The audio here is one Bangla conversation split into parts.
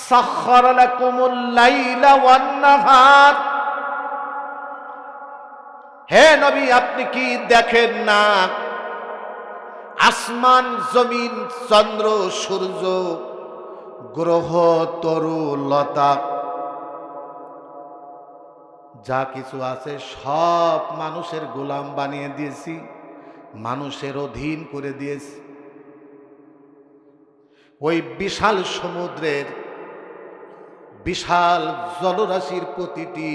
সাখখারা লাকুমুল লাইলা ওয়ান নাহার। হে নবী, আপনি কি দেখেন না আসমান জমিন চন্দ্র সূর্য গ্রহ তরু লতা যা কিছু আছে সব মানুষের গোলাম বানিয়ে দিয়েছি, মানুষের অধীন করে দিয়েছি। ওই বিশাল সমুদ্রের বিশাল জলরাশির প্রতিটি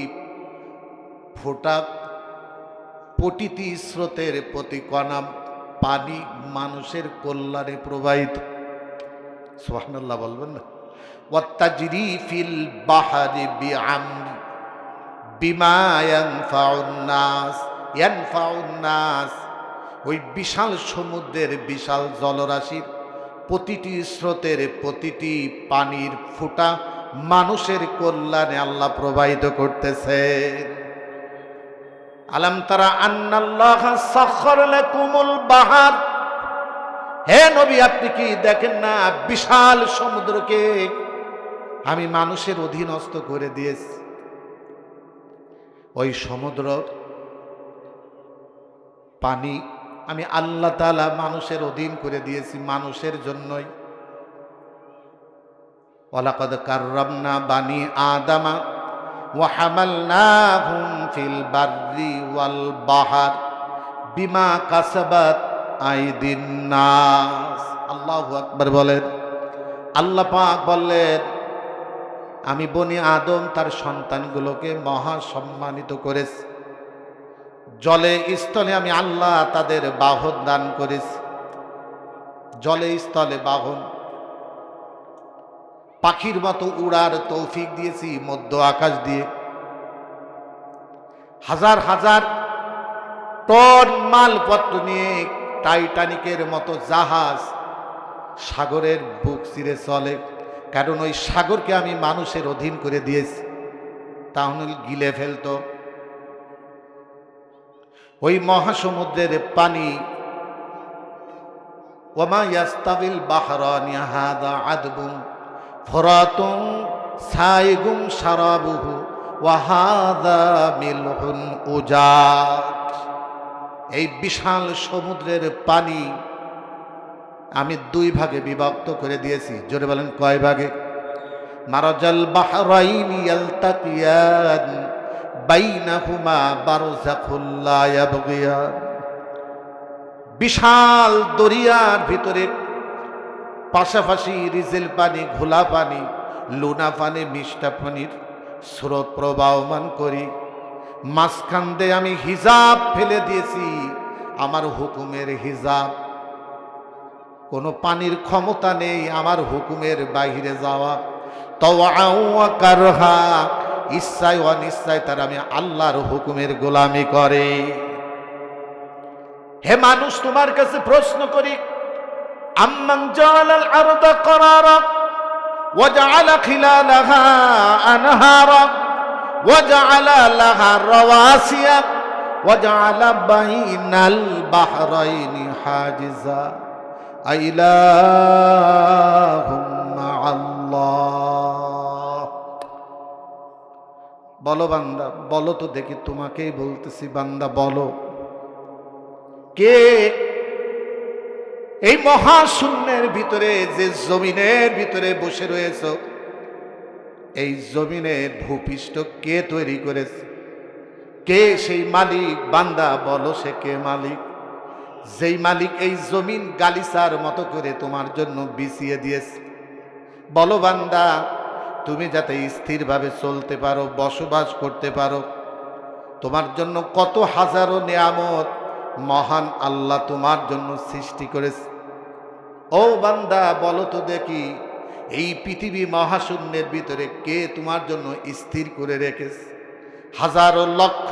ফোঁটা, প্রতিটি স্রোতের প্রতি কণা পানি মানুষের কল্যাণে প্রবাহিত। সুবহানাল্লাহ বলবেন না? ওয়াত্তাজরি ফিল বাহরি বিআমরি বিমা ইয়ানফাউন নাস। ওই বিশাল সমুদ্রের বিশাল জলরাশির প্রতিটি স্রোতের প্রতিটি পানির ফোঁটা মানুষের কল্যাণে আল্লাহ প্রবাহিত করতেছে। আলাম তারা আন্নাল্লাহা সাখখারা লাকুমুল বাহর। হে নবী, আপনি কি দেখেন না বিশাল সমুদ্রকে আমি মানুষের অধীনস্থ করে দিয়েছি। ওই সমুদ্র পানি আমি আল্লাহ তাআলা মানুষের অধীন করে দিয়েছি, মানুষের জন্যই। ওয়ালাকাদ কাররামনা বানি আদামা ওয়া হামালনাহুম ফিল বাররি ওয়াল বাহর বিমা কাসাবাত আইদিন নাস। আল্লাহু আকবার বলেন। আল্লাহ পাক বললেন, আমি বনি আদম তার সন্তানগুলোকে মহা সম্মানিত করেছি। জলে স্থলে আমি আল্লাহ তাদের বাহন দান করেছি। জলে স্থলে বাহন, পাখির মতো উড়ার তৌফিক দিয়েছি মধ্য আকাশ দিয়ে। হাজার হাজার টন মালপত্র নিয়ে টাইটানিকের মতো জাহাজ সাগরের বুক চিরে চলে, কারণ ওই সাগরকে আমি মানুষের অধীন করে দিয়েছি, তাহলে গিলে ফেলতো। ওই মহাসমুদ্রের পানি, ওমা ইয়াস্তাবিল বাহরানি হাযা আদবুন ফুরাতুন সাইগুম শারাবুহু ওয়া হাযা মিলহুন উজাজ। এই বিশাল সমুদ্রের পানি আমি দুই ভাগে বিভক্ত করে দিয়েছি। জোরে বলেন, কয় ভাগে? মারাজাল বাহরাইনি ইয়ালতাকিয়ান বাইনাহুমা বারযাখুল লা ইয়াবগিয়ান। বিশাল দরিয়ার ভিতরে পাশাপাশি রিজেল পানি, ঘোলা পানি, লুনা পানি, মিষ্টা পানির স্রোত প্রবাহমান করি। মাঝখান দিয়ে আমি হিজাব ফেলে দিয়েছি, আমার হুকুমের হিজাব। কোনো পানির ক্ষমতা নেই আমার হুকুমের বাহিরে যাওয়া। তাওআউ ওয়া কারহা, ইচ্ছায় অনিচ্ছায় তারা আমি আল্লাহর হুকুমের গোলামি করে। হে মানুষ, তোমার কাছে প্রশ্ন করি, আম্মান জাআলাল আরদা করারা ওয়া জাআলা খিলালাহা আনহারা ওয়া জাআলা লাহা রাওয়াসিয়া ওয়া জাআলা বাইনাল বাহরাইনি হাজিজা আইলাহুম মা'আল্লাহ। বলো বান্দা, বলো তো দেখি, তোমাকেই বলতেছি বান্দা, বলো কে এই মহাশূন্যের ভিতরে, যে জমিনের ভিতরে বসে রয়েছ, এই জমিনের ভূপৃষ্ঠ কে তৈরি করেছে? কে সেই মালিক? বান্দা বলো, সে কে মালিক? যেই মালিক এই জমিন গালিচার মতো করে তোমার জন্য বিছিয়ে দিয়েছে। বলো বান্দা, তুমি যাতে স্থিরভাবে চলতে পারো, বসবাস করতে পারো, তোমার জন্য কত হাজারো নিয়ামত মহান আল্লাহ তোমার জন্য সৃষ্টি করেছে। ও বান্দা, বলো তো দেখি, এই পৃথিবী মহাশূন্যের ভিতরে কে তোমার জন্য স্থির করে রেখেছে? হাজারো লক্ষ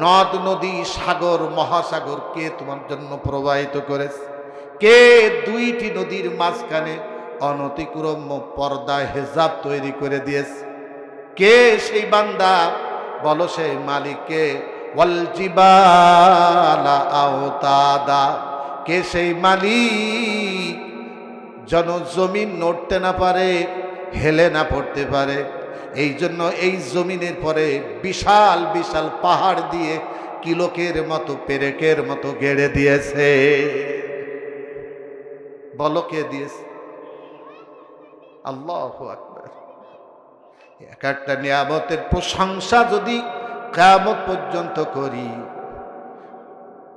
নদ নদী, সাগর মহাসাগর কে তোমার জন্য প্রবাহিত করেছে? কে দুইটি নদীর মাঝখানে অনতিক্রম্য পর্দা, হেজাব তৈরি করে দিয়েছে? কে সেই বান্দা? বলো সেই মালিককে। ওয়াল জিবালা আওতাদা, কে সেই মালিক যেন জমিন নড়তে না পারে, হেলে না পড়তে পারে। এই জন্য এই জমিনের পরে বিশাল বিশাল পাহাড় দিয়ে কিলকের মতো পেরেকের মতো গেড়ে দিয়েছে। বলো কে দিয়েছে? আল্লাহু আকবার। এক একটা নিয়ামতের প্রশংসা যদি কিয়ামত পর্যন্ত করি,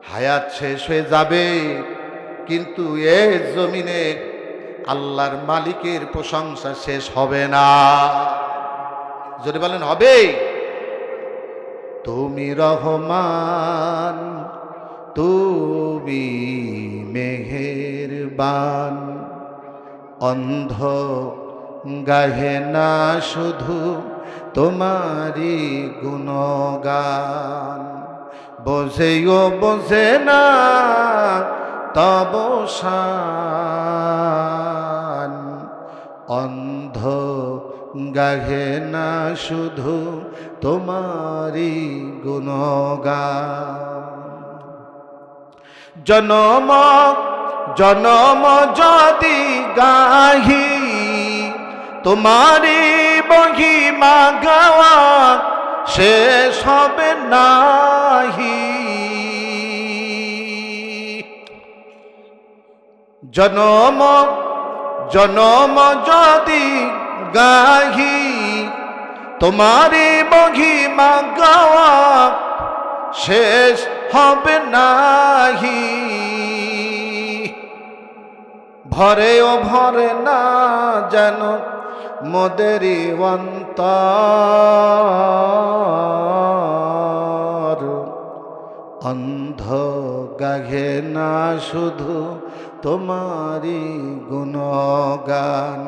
হায়াত শেষ হয়ে যাবে, কিন্তু এই জমিনে আল্লাহর মালিকের প্রশংসা শেষ হবে না। যদি বলেন হবে। তুমি রহমান, তুমি মেহেরবান, অন্ধ গাহে না শুধু তোমারি গুণগান, বোঝেও বোঝে না তব শান, অন্ধ গাহে না শুধু তোমারি গুণগান। জনম জনম যদি গাহি তোমারি মহিমা গাওয়া শেষ হবে নাহি। জনম জনম যদি গাহি তোমারি মহিমা গাওয়া শেষ হবে নাহি। ভরেও ভরে না যেন মোদেরি অন্তর, অন্ধ গাহে না শুধু তোমারি গুণগান,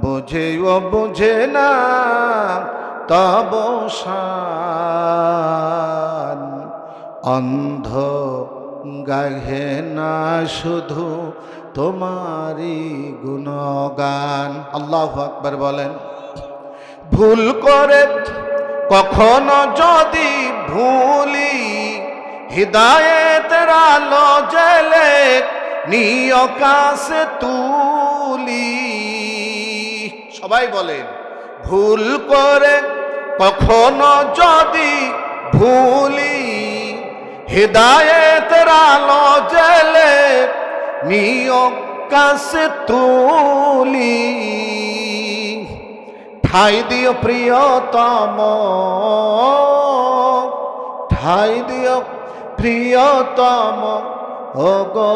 বোঝেও বোঝে না তব শান, অন্ধ গাহে না শুধু তোমারি গুণগান। আল্লাহু আকবার বলেন। ভুল করে কখনো যদি ভুলি, হিদায়েতের আলো জেলে নিয় কাছে তুলি। সবাই বলেন, ভুল করে কখনো যদি ভুলি, হিদায়েতের আলো জেলে নিয় কাছে তুলি। ঠাই দিও প্রিয়তম, ঠাই দিও প্রিয়তম, ও গো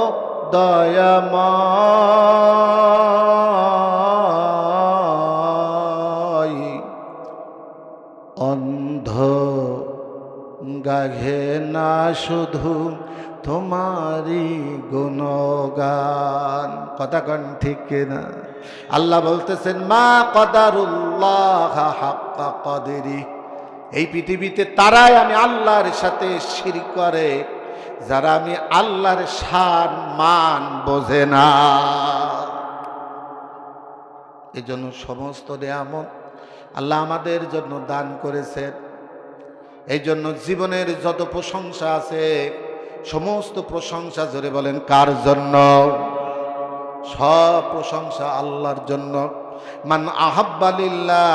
দয়াময়, অন্ধ গাহে না শুধু তোমারি গুণগান। কথা কন ঠিক কিনা? আল্লাহ বলতেছেন, মা কদারুল্লাহ হাক্কা কদরি। এই পৃথিবীতে তারাই আমি আল্লাহর সাথে শিরক করে, যারা আমি আল্লাহর শান মান বোঝে না। এই জন্য সমস্ত নিয়ামত আল্লাহ আমাদের জন্য দান করেছেন। এই জন্য জীবনের যত প্রশংসা আছে, সমস্ত প্রশংসা জোরে বলেন কার জন্য? সব প্রশংসা আল্লাহর জন্য। মান আহাব্বা লিল্লাহ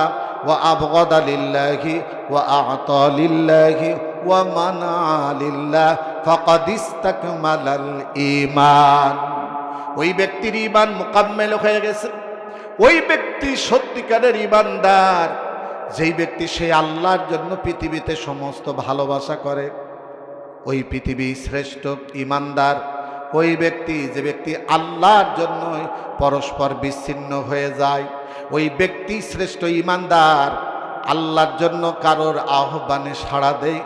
ওয়া আবগাদা লিল্লাহি ওয়া আ'তা লিল্লাহি ওয়া মানা লিল্লাহ ফাকাদ ইসতাকমালাল ঈমান। ওই ব্যক্তির ঈমান মুকাম্মেল হয়ে গেছে। ওই ব্যক্তি সত্যিকারের ঈমানদার, যেই ব্যক্তি সে আল্লাহর জন্য পৃথিবীতে সমস্ত ভালোবাসা করে। ওই পৃথিবী শ্রেষ্ঠ ঈমানদার ওই ব্যক্তি, যে ব্যক্তি আল্লাহর জন্য পরস্পর বিচ্ছিন্ন হয়ে যায়। ওই ব্যক্তি শ্রেষ্ঠ ঈমানদার, আল্লাহর জন্য কারোর আহ্বানে সাড়া দেয়,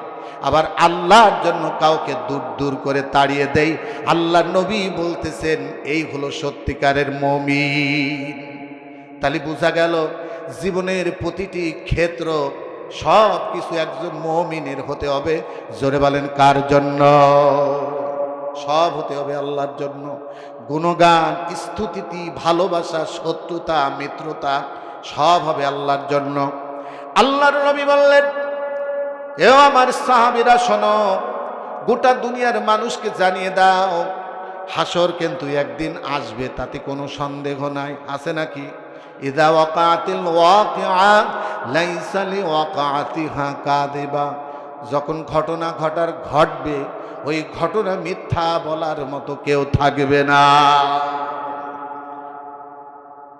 আবার আল্লাহর জন্য কাউকে দূর দূর করে তাড়িয়ে দেয়। আল্লাহর নবী বলতেছেন, এই হলো সত্যিকারের মুমিন। তাহলে বোঝা গেল জীবনের প্রতিটি ক্ষেত্র সব কিছু একজন মুমিনের হতে হবে। জোরে বলেন কার জন্য? সব হতে হবে আল্লাহর জন্য। গুণগান, স্তুতি, ভালোবাসা, শত্রুতা, মিত্রতা সব হবে আল্লাহর জন্য। আল্লাহর নবী বললেন, এও আমার সাহাবীরা শোনো, গোটা দুনিয়ার মানুষকে জানিয়ে দাও, হাসর কিন্তু একদিন আসবে, তাতে কোনো সন্দেহ নাই। আছে নাকি? ইযা ওয়াকাতিল ওয়াকিআ লাইসা লিওয়াকাতিহা কাযিবা, যখন ঘটনা ঘটবে ওই ঘটনা মিথ্যা বলার মতো কেউ থাকবে না।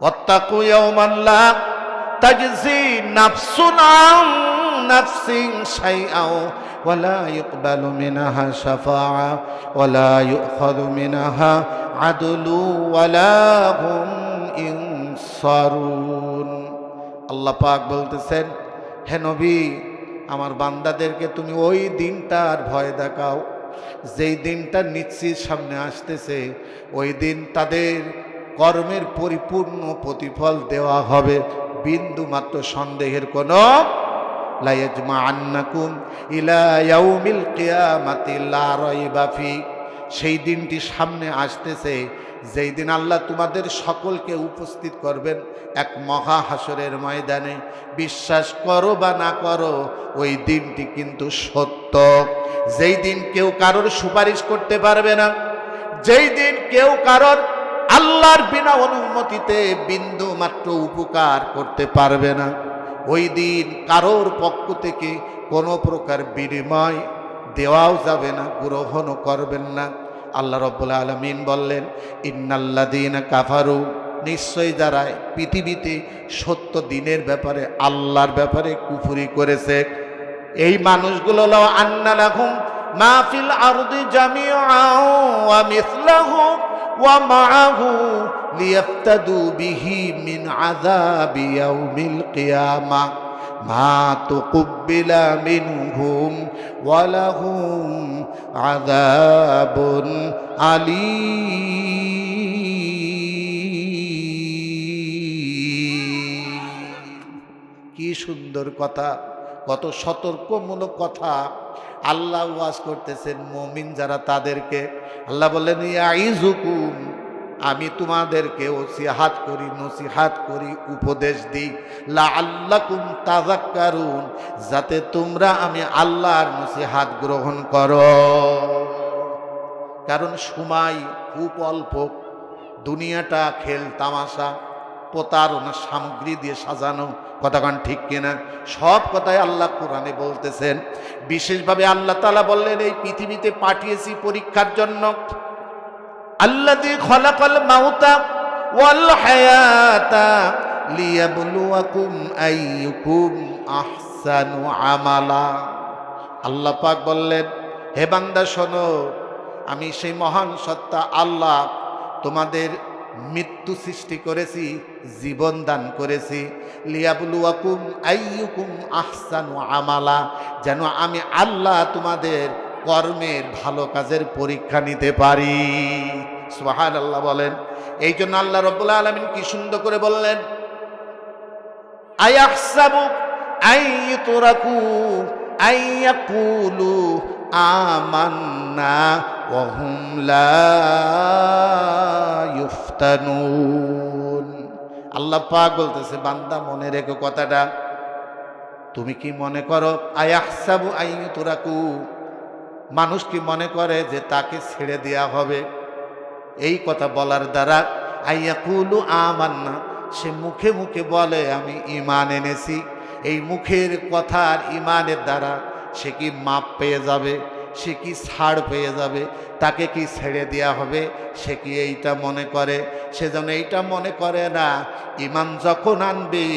ওয়াত্তাকু ইয়াওমান লা তাজজি নাফসুন আন নাফসিন শাইআন ওয়া লা ইকবালু মিনহা শাফাআ ওয়া লা ইউখাযু মিনহা আদলু ওয়া লা হুম ইনসারুন। আল্লাহ পাক বলতেছেন, হে নবী, আমার বান্দাদেরকে তুমি ওই দিনটার ভয় দেখাও যেই দিনটা নিশ্চিত সামনে আসতেছে। ওই দিন তাদের কর্মের পরিপূর্ণ প্রতিফল দেওয়া হবে, বিন্দু মাত্র সন্দেহের কোনো। লা ইয়াজমাআন্নাকুম ইলা ইয়াউমিল কিয়ামাতি লা রাইবা ফি, সেই দিনটি সামনে আসতেছে যেই দিন আল্লাহ তোমাদের সকলকে উপস্থিত করবেন এক মহা হাসরের ময়দানে। বিশ্বাস করো বা না করো, ওই দিনটি কিন্তু সত্য। যেই দিন কেউ কারোর সুপারিশ করতে পারবে না, যেই দিন কেউ কারোর আল্লাহর বিনা অনুমতিতে বিন্দু মাত্র উপকার করতে পারবে না, ওই দিন কারোর পক্ষ থেকে কোনো প্রকার বিনিময় দেওয়াও যাবে না, গ্রহণও করবেন না। আল্লাহ রাব্বুল আলামিন বললেন, ইন্নাল্লাযীনা কাফারু, নিশ্চয়ই যারা পৃথিবীতে সত্য দিনের ব্যাপারে আল্লাহর ব্যাপারে কুফরি করেছে, এই মানুষগুলো লাউ আন্না লাহুম মা ফিল আরদি জামিআন ওয়া মিসলাহু ওয়া মাআহু লিয়াফতাদু বিহি মিন আযাবি ইয়াউমিল কিয়ামাহ মা তুকুব্বিলা মিনহুম ওয়া লাহুম আযাবুন আলীম। কি সুন্দর কথা, কত সতর্কমূলক কথা আল্লাহ ওয়াজ করতেছেন মুমিন যারা তাদেরকে। আল্লাহ বললেন, ইয়াইযুকুম, আমি তোমাদেরকে নসিহাত করি, উপদেশ দিই, লাআল্লাকুম তাযাক্কারুন, যাতে তোমরা আমি আল্লাহর নসিহাত গ্রহণ করো। কারণ সময় খুব অল্প, দুনিয়াটা খেল তামাশা, প্রতারণা সামগ্রী দিয়ে সাজানো, কথাগান ঠিক কিনা? সব কথাই আল্লাহ কোরআনে বলতেছেন। বিশেষভাবে আল্লাহ তাআলা বললেন, এই পৃথিবীতে পাঠিয়েছি পরীক্ষার জন্য। আল্লাযী খালাকাল মাউতা ওয়াল হায়াতা লিয়াবলুয়াকুম আইয়ুকুম আহসানু আমালা। আল্লাহ পাক বললেন, হে বান্দা শোনো, আমি সেই মহান সত্তা আল্লাহ তোমাদের মৃত্যু সৃষ্টি করেছি, জীবন দান করেছি, লিয়াবলুয়াকুম আইয়ুকুম আহসানু আমালা, যেন আমি আল্লাহ তোমাদের কর্মের ভালো কাজের পরীক্ষা নিতে পারি। সুবহানাল্লাহ বলেন। এই জন্য আল্লাহ রাব্বুল আলামিন কি সুন্দর করে বললেন, আয়াহসাবু আইয়ুতরাকু আইয়াকুলু আমান্না ওয়া হুম লা ইফতানুন। আল্লাহ পাক বলতেছে, বান্দা মনে রেখো কথাটা, তুমি কি মনে করো, আয়াহসাবু আইয়ুতরাকু, মানুষ কি মনে করে যে তাকে ছেড়ে দেয়া হবে? এই কথা বলার দ্বারা আইয়াকুলু আমান্না, সে মুখে মুখে বলে আমি ঈমান এনেছি, এই মুখের কথার ঈমানের দ্বারা সে কি মাপ পেয়ে যাবে? সে কি ছাড় পেয়ে যাবে? তাকে কি ছেড়ে দেয়া হবে? সে কি এইটা মনে করে? সে যেন এইটা মনে করে না। ঈমান যখন আনবে,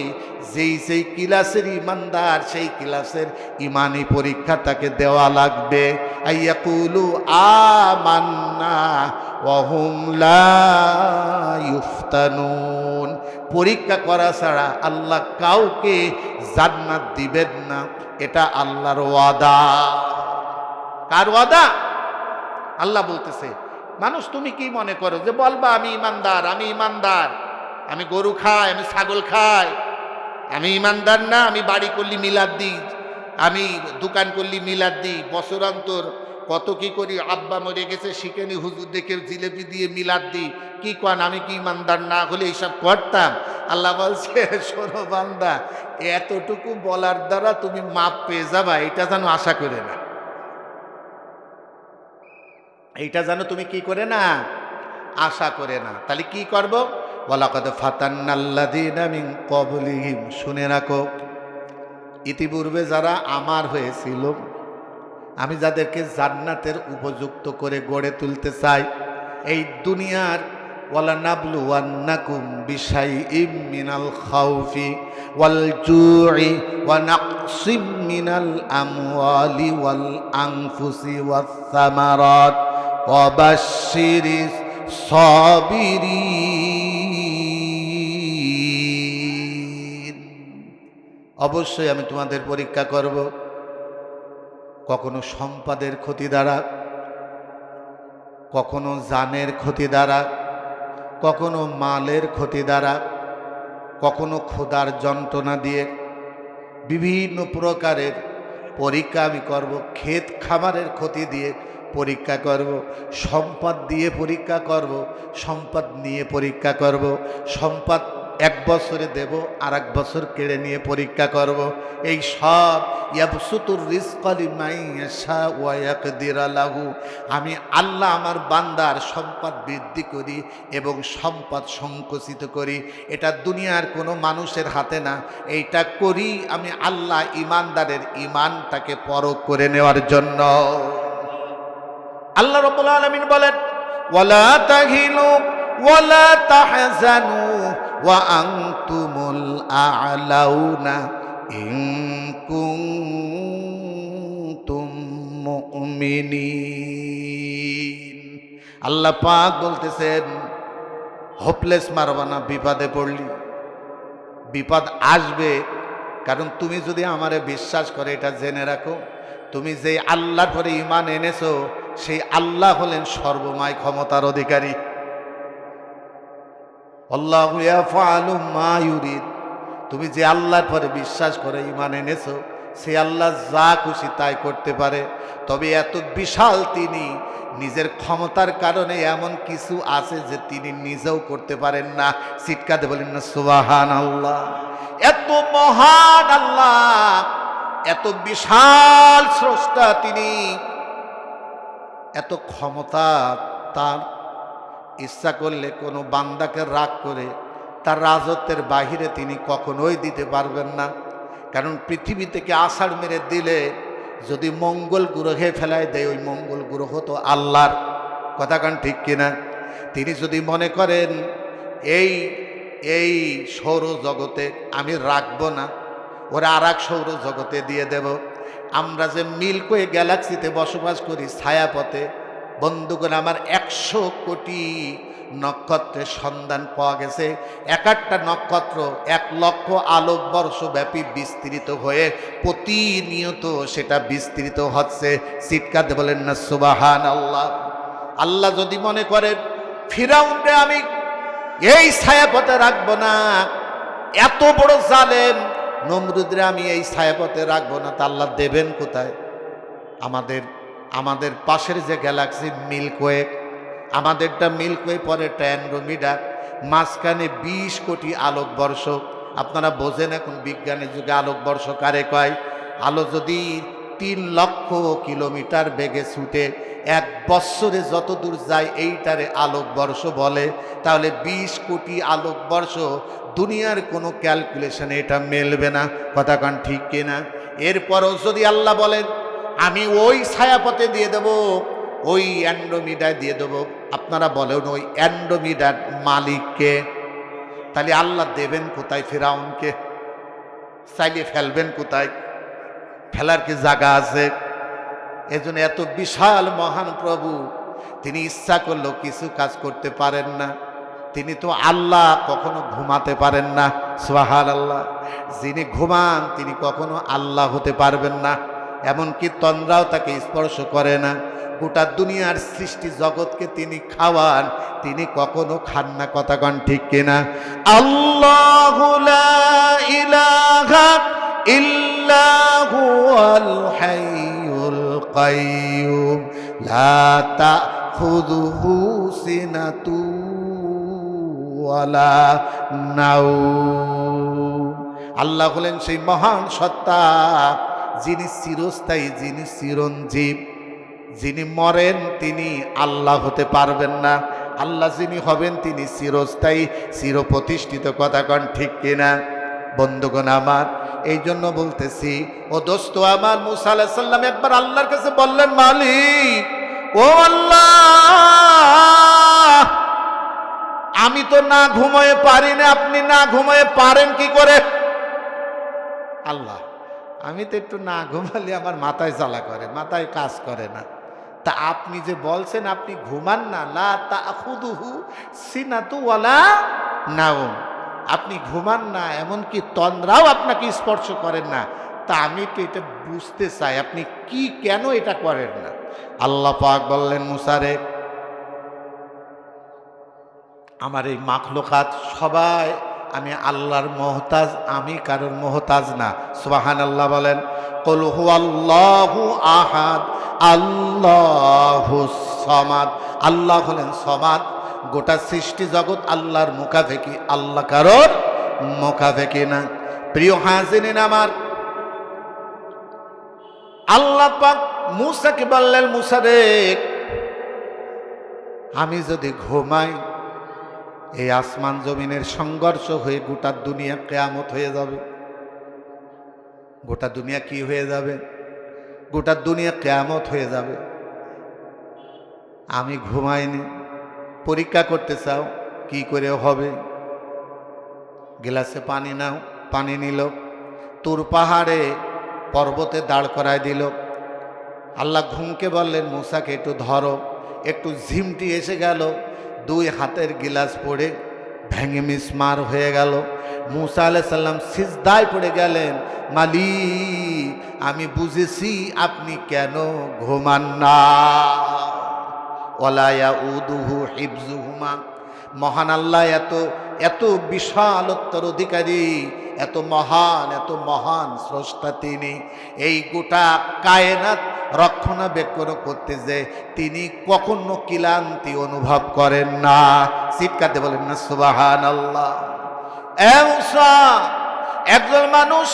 যেই ক্লাসের ঈমানদার, সেই ক্লাসের ঈমানি পরীক্ষা তাকে দেওয়া লাগবে। আইয়াকুলু আমান্না ওয়া হুম লা ইফতানুন, পরীক্ষা করা ছাড়া আল্লাহ কাউকে জান্নাত দিবেন না, এটা আল্লাহর ওয়াদা। কার ওয়াদা? আল্লাহ বলতেছে, মানুষ তুমি কি মনে করো যে বলবা আমি ইমানদার, আমি ইমানদার, আমি গরু খাই, আমি ছাগল খাই, আমি ইমানদার না? আমি বাড়ি করলি মিলাদ দিই, আমি দোকান করলি মিলাদ দিই, বছর অন্তর কত কি করি, আব্বা মরে গেছে শিখেনি হুজুর দেখে জিলেপি দিয়ে মিলাদ দিই, কি কন আমি কি ইমানদার না হলে এইসব করতাম? আল্লাহ বলছে, শোনো বান্দা, এতটুকু বলার দ্বারা তুমি মাপ পেয়ে যাবা এটা যেন আশা করে না, এইটা যেন তুমি কি করে না, আশা করে না। তাহলে কি করব? ওয়ালাকাদ ফাতান্নাল্লাযীনা মিন ক্বাবলিহিম, শুনে রাখো ইতিপূর্বে যারা আমার হয়েছিল, আমি যাদেরকে জান্নাতের উপযুক্ত করে গড়ে তুলতে চাই এই দুনিয়ার, ওয়ালানাবলুওয়ান্নাকুম বিশাইইম মিনাল খাউফি ওয়াল জুই ওয়া নাকসিম মিনাল আমওয়ালি ওয়াল আনফুসি ওয়াস সামারাত ওয়া বাশশিরিস সাবিরিন। অবশ্যই আমি তোমাদের পরীক্ষা করব, কখনো সম্পদের ক্ষতি দ্বারা, কখনো জানের ক্ষতি দ্বারা, কখনো মালের ক্ষতি দ্বারা, কখনো ক্ষুধার যন্ত্রণা দিয়ে, বিভিন্ন প্রকারের পরীক্ষা আমি করব। ক্ষেত খামারের ক্ষতি দিয়ে পরীক্ষা করব, সম্পদ দিয়ে পরীক্ষা করব, সম্পদ নিয়ে পরীক্ষা করব, সম্পদ এক বছরে দেব আর এক বছর কেড়ে নিয়ে পরীক্ষা করব। এই সব ইয়াবসুতুর রিজকা লিমান ইয়াশা ওয়া ইয়াকদির লাহু, আমি আল্লাহ আমার বান্দার সম্পদ বৃদ্ধি করি এবং সম্পদ সংকুচিত করি। এটা দুনিয়ার কোনো মানুষের হাতে না, এইটা করি আমি আল্লাহ ইমানদারের ইমানটাকে পরখ করে নেওয়ার জন্য। আল্লাহ রাব্বুল আলামিন বলেন, ওয়ালা তাহিনু ওয়ালা তাহজানু ওয়া আনতুমুল আ'লাউনা ইন কুনতুম মুমিনিন। আল্লাহ পাক বলতেছেন, হোপলেস মারবা না, বিপদে পড়লি, বিপদ আসবে। কারণ তুমি যদি আমারে বিশ্বাস করে, এটা জেনে রাখো, তুমি যে আল্লাহর পরে ঈমান এনেছো সেই আল্লাহ হলেন সর্বময় ক্ষমতার অধিকারী। আল্লাহু ইয়াফআলু মা ইউরিদ, তুমি যে আল্লাহর পরে বিশ্বাস করে ঈমান এনেছো সেই আল্লাহ যা খুশি তাই করতে পারে। তবে এত বিশাল তিনি, নিজের ক্ষমতার কারণে এমন কিছু আছে যে তিনি নিজেও করতে পারেন না। চিৎকারে বলেন না সুবহানাল্লাহ। এত মহান আল্লাহ, এত বিশাল স্রষ্টা তিনি, এত ক্ষমতা তার। ইচ্ছা করলে কোনো বান্দাকে রাগ করে তার রাজত্বের বাহিরে তিনি কখনোই দিতে পারবেন না। কারণ পৃথিবী থেকে আষাঢ় মেরে দিলে যদি মঙ্গল গ্রহে ফেলায় দেয়, ওই মঙ্গল গ্রহ তো আল্লাহর, কথা কান ঠিক কিনা? তিনি যদি মনে করেন এই সৌরজগতে আমি রাখবো না, ওরা আর এক সৌরজগতে দিয়ে দেব। আমরা যে মিল্কওয়ে গ্যালাক্সিতে বসবাস করি ছায়াপথে, বন্ধুগণ আমার 100 কোটি নক্ষত্রের সন্ধান পাওয়া গেছে। এক একটা নক্ষত্র 1 লক্ষ আলোকবর্ষ ব্যাপী বিস্তৃত হয়ে প্রতিনিয়ত সেটা বিস্তৃত হচ্ছে। চিৎকারে বলেন না সুবহানাল্লাহ। আল্লাহ যদি মনে করেন ফিরাউনরে আমি এই ছায়াপথে রাখবো না, এত বড় জালেম নমরুদরে আমি এই ছায়াপথে রাখবো না, তা আল্লাহ দেবেন কোথায়? আমাদের পাশের যে গ্যালাক্সি মিল্কওয়ে, আমাদেরটা মিল্কওয়ে, পরেরটা অ্যান্ড্রোমিডা, মাঝখানে 20 কোটি আলোকবর্ষ। আপনারা বোঝেন এখন বিজ্ঞানের যুগে আলোকবর্ষ কারে কয়? আলো যদি 3 লক্ষ কিলোমিটার বেগে ছুটে 1 বৎসরে যত দূর যায় এইটারে আলোকবর্ষ বলে। তাহলে 20 কোটি আলোকবর্ষ দুনিয়ার কোনো ক্যালকুলেশনে এটা মেলবে না, কথা কান ঠিক কিনা? এরপরও যদি আল্লাহ বলেন আমি ওই ছায়াপথে দিয়ে দেব, ওই অ্যান্ড্রোমিডায় দিয়ে দেব, আপনারা বলেন ওই অ্যান্ড্রোমিডার মালিককে, তাহলে আল্লাহ দেবেন কোথায় ফিরাউনকে? চাইলে ফেলবেন কোথায়? ফেলার কি জায়গা আছে? এজন্য এত বিশাল মহান প্রভু, তিনি ইচ্ছা করলেও কিছু কাজ করতে পারেন না। তিনি তো আল্লাহ, কখনো ঘুমাতে পারেন না। সুবহানাল্লাহ। যিনি ঘুমান তিনি কখনো আল্লাহ হতে পারবেন না। এমনকি তন্দ্রাও তাকে স্পর্শ করে না। গোটা দুনিয়ার সৃষ্টি জগৎকে তিনি খাওয়ান, তিনি কখনো খান না, কথা কন ঠিক কিনা? আল্লাহু লা ইলাহা ইল্লা হুয়াল হাইয়ুল কাইয়্যুম লা তাখুযুহু সিনাতু ওয়ালা নাওম। আল্লাহ হলেন সেই মহান সত্তা যিনি চিরস্থায়ী, যিনি চিরঞ্জীব, যিনি মরেন তিনি আল্লাহ হতে পারবেন না। আল্লাহ যিনি হবেন তিনি চিরস্থায়ী চিরপ্রতিষ্ঠিত। কথা কন ঠিক কিনা? বন্ধুগণ আমার, এই জন্য বলতেছি ও দোস্ত আমার, মুসা আলাইহিস সালাম একবার আল্লাহর কাছে বললেন, মালিক ও আল্লাহ, আমি তো না ঘুমায়ে পারি না, আপনি না ঘুমায়ে পারেন কি করে? আল্লাহ, আমি তো একটু না ঘুমালে আমার মাথায় জ্বালা করে, মাথায় কাজ করে না। তা আপনি যে বলছেন আপনি ঘুমান না, লা তাখুদুহু সিনাতু ওয়ালা নাওম, আপনি ঘুমান না, এমনকি তন্দ্রাও আপনাকে স্পর্শ করেন না। তা আমি তো এটা বুঝতে চাই আপনি কি কেন এটা করেন না। আল্লাহ পাক বললেন, মুসা রে, আমার এই মাখলুকাত সবাই আমি আল্লাহর মহতাজ, আমি কারোর মহতাজ না। সুবহানাল্লাহ বলেন। কুল হুয়াল্লাহু আহাদ আল্লাহুস সামাদ। আল্লাহ হলেন সমাদ। গোটা সৃষ্টি জগৎ আল্লাহর মুখাপেক্ষী, আল্লাহ কারোর মুখাপেক্ষী না। প্রিয় হাজিরিন আমার, আল্লাহ পাক মুসাকে বললেন, মুসা রে, আমি যদি ঘুমাই এই আসমান জমিনের সংঘর্ষ হয়ে গোটা দুনিয়া কিয়ামত হয়ে যাবে। গোটা দুনিয়া কি হয়ে যাবে? গোটা দুনিয়া কিয়ামত হয়ে যাবে। আমি ঘুমাইনি, পরীক্ষা করতে চাও কি করে হবে? গ্লাসে পানি নাও, পানি নিল, তুর পাহাড়ে পর্বতে দাঁড় করায় দিল। আল্লাহ ঘুমকে বললেন, মুসাকে একটু ধরো। একটু ঝিমটি এসে গেল, দুই হাতের গিলাস পড়ে ভেঙে মিসমার হয়ে গেল। মুসা আলাইহিস সালাম সিজদায় পড়ে গেলেন, মালিক আমি বুঝেছি আপনি কেন ঘুমান না। ওয়ালা ইয়াউদুহু হিফজুহুমা। মহান আল্লাহ এত এত বিশালত্বর অধিকারী, এত মহান স্রষ্টা তিনি। এই গোটা কায়নাত রক্ষণাবেক্ষণ করতে যে তিনি কখনো ক্লান্তি অনুভব করেন না। চিৎকারতে বলেন না সুবহানাল্লাহ। একজন মানুষ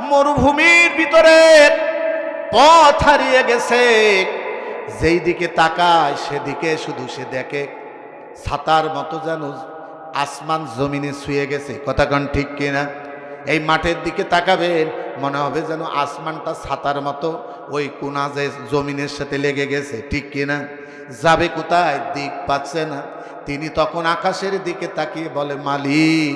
মরুভূমির ভিতরে পথ হারিয়ে গেছে, যেই দিকে তাকায় সেদিকে শুধু সে দেখে ছাতার মতো যেন আসমান জমিনে শুয়ে গেছে। কথা কন ঠিক কিনা? এই মাঠের দিকে তাকাবেন, মনে হবে যেন আসমানটা ছাতার মতো ওই কোনা যে জমিনের সাথে লেগে গেছে। ঠিক কিনা? যাবে কোথায়, দিক পাচ্ছে না। তিনি তখন আকাশের দিকে তাকিয়ে বলে, মালিক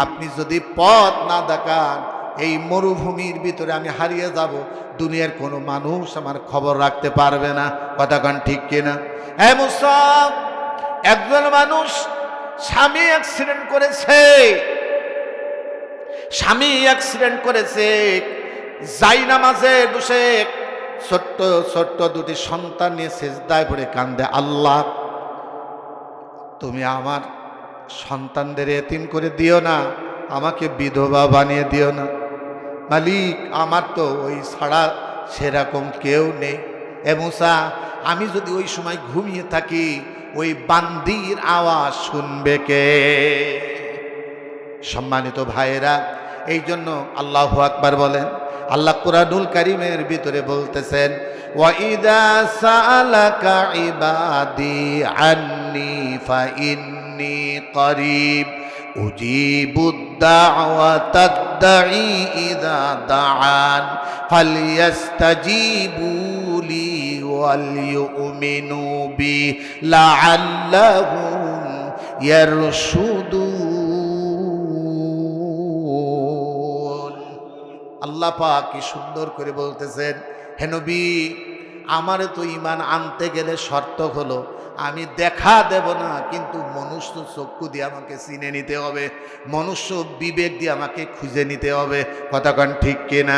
আপনি যদি পথ না দেখান এই মরুভূমির ভিতরে আমি হারিয়ে যাব, দুনিয়ার কোনো মানুষ আমার খবর রাখতে পারবে না। কথা কন ঠিক কিনা? হ্যাঁ মুসা, একজন মানুষ স্বামী অ্যাক্সিডেন্ট করেছে, জায়নামাজে বসে ছোট্ট ছোট্ট দুটি সন্তান নিয়ে সিজদায় পড়ে কান্দে, আল্লাহ তুমি আমার সন্তানদের এতিম করে দিও না, আমাকে বিধবা বানিয়ে দিও না। মালিক আমার তো ওই ছাড়া সেরকম কেউ নেই। এ মুসা, আমি যদি ওই সময় ঘুমিয়ে থাকি ওই বান্দির আওয়াজ শুনবে কে? সম্মানিত ভাইয়েরা, এই জন্য আল্লাহু আকবার বলেন। আল্লাহ কুরআনুল কারীমের ভিতরে বলতেছেন, ওয়াইদা সাআলাকা ইবাদি আন্নি ফাইন্নি করিব উজিবুদ দাওয়াতাদ দাঈ ইযা দাআন ফালইস্তাজিবু লি ওয়ালইউমিনু বি লাআল্লাহুম ইয়ারশুদুন। আল্লাহ পাক কি সুন্দর করে বলতেছেন, হে নবী আমারে তো ঈমান আনতে গেলে শর্ত হলো আমি দেখা দেব না, কিন্তু মনুষ্য চক্ষু দিয়ে আমাকে চিনে নিতে হবে, মনুষ্য বিবেক দিয়ে আমাকে খুঁজে নিতে হবে। কথা কন ঠিক কিনা?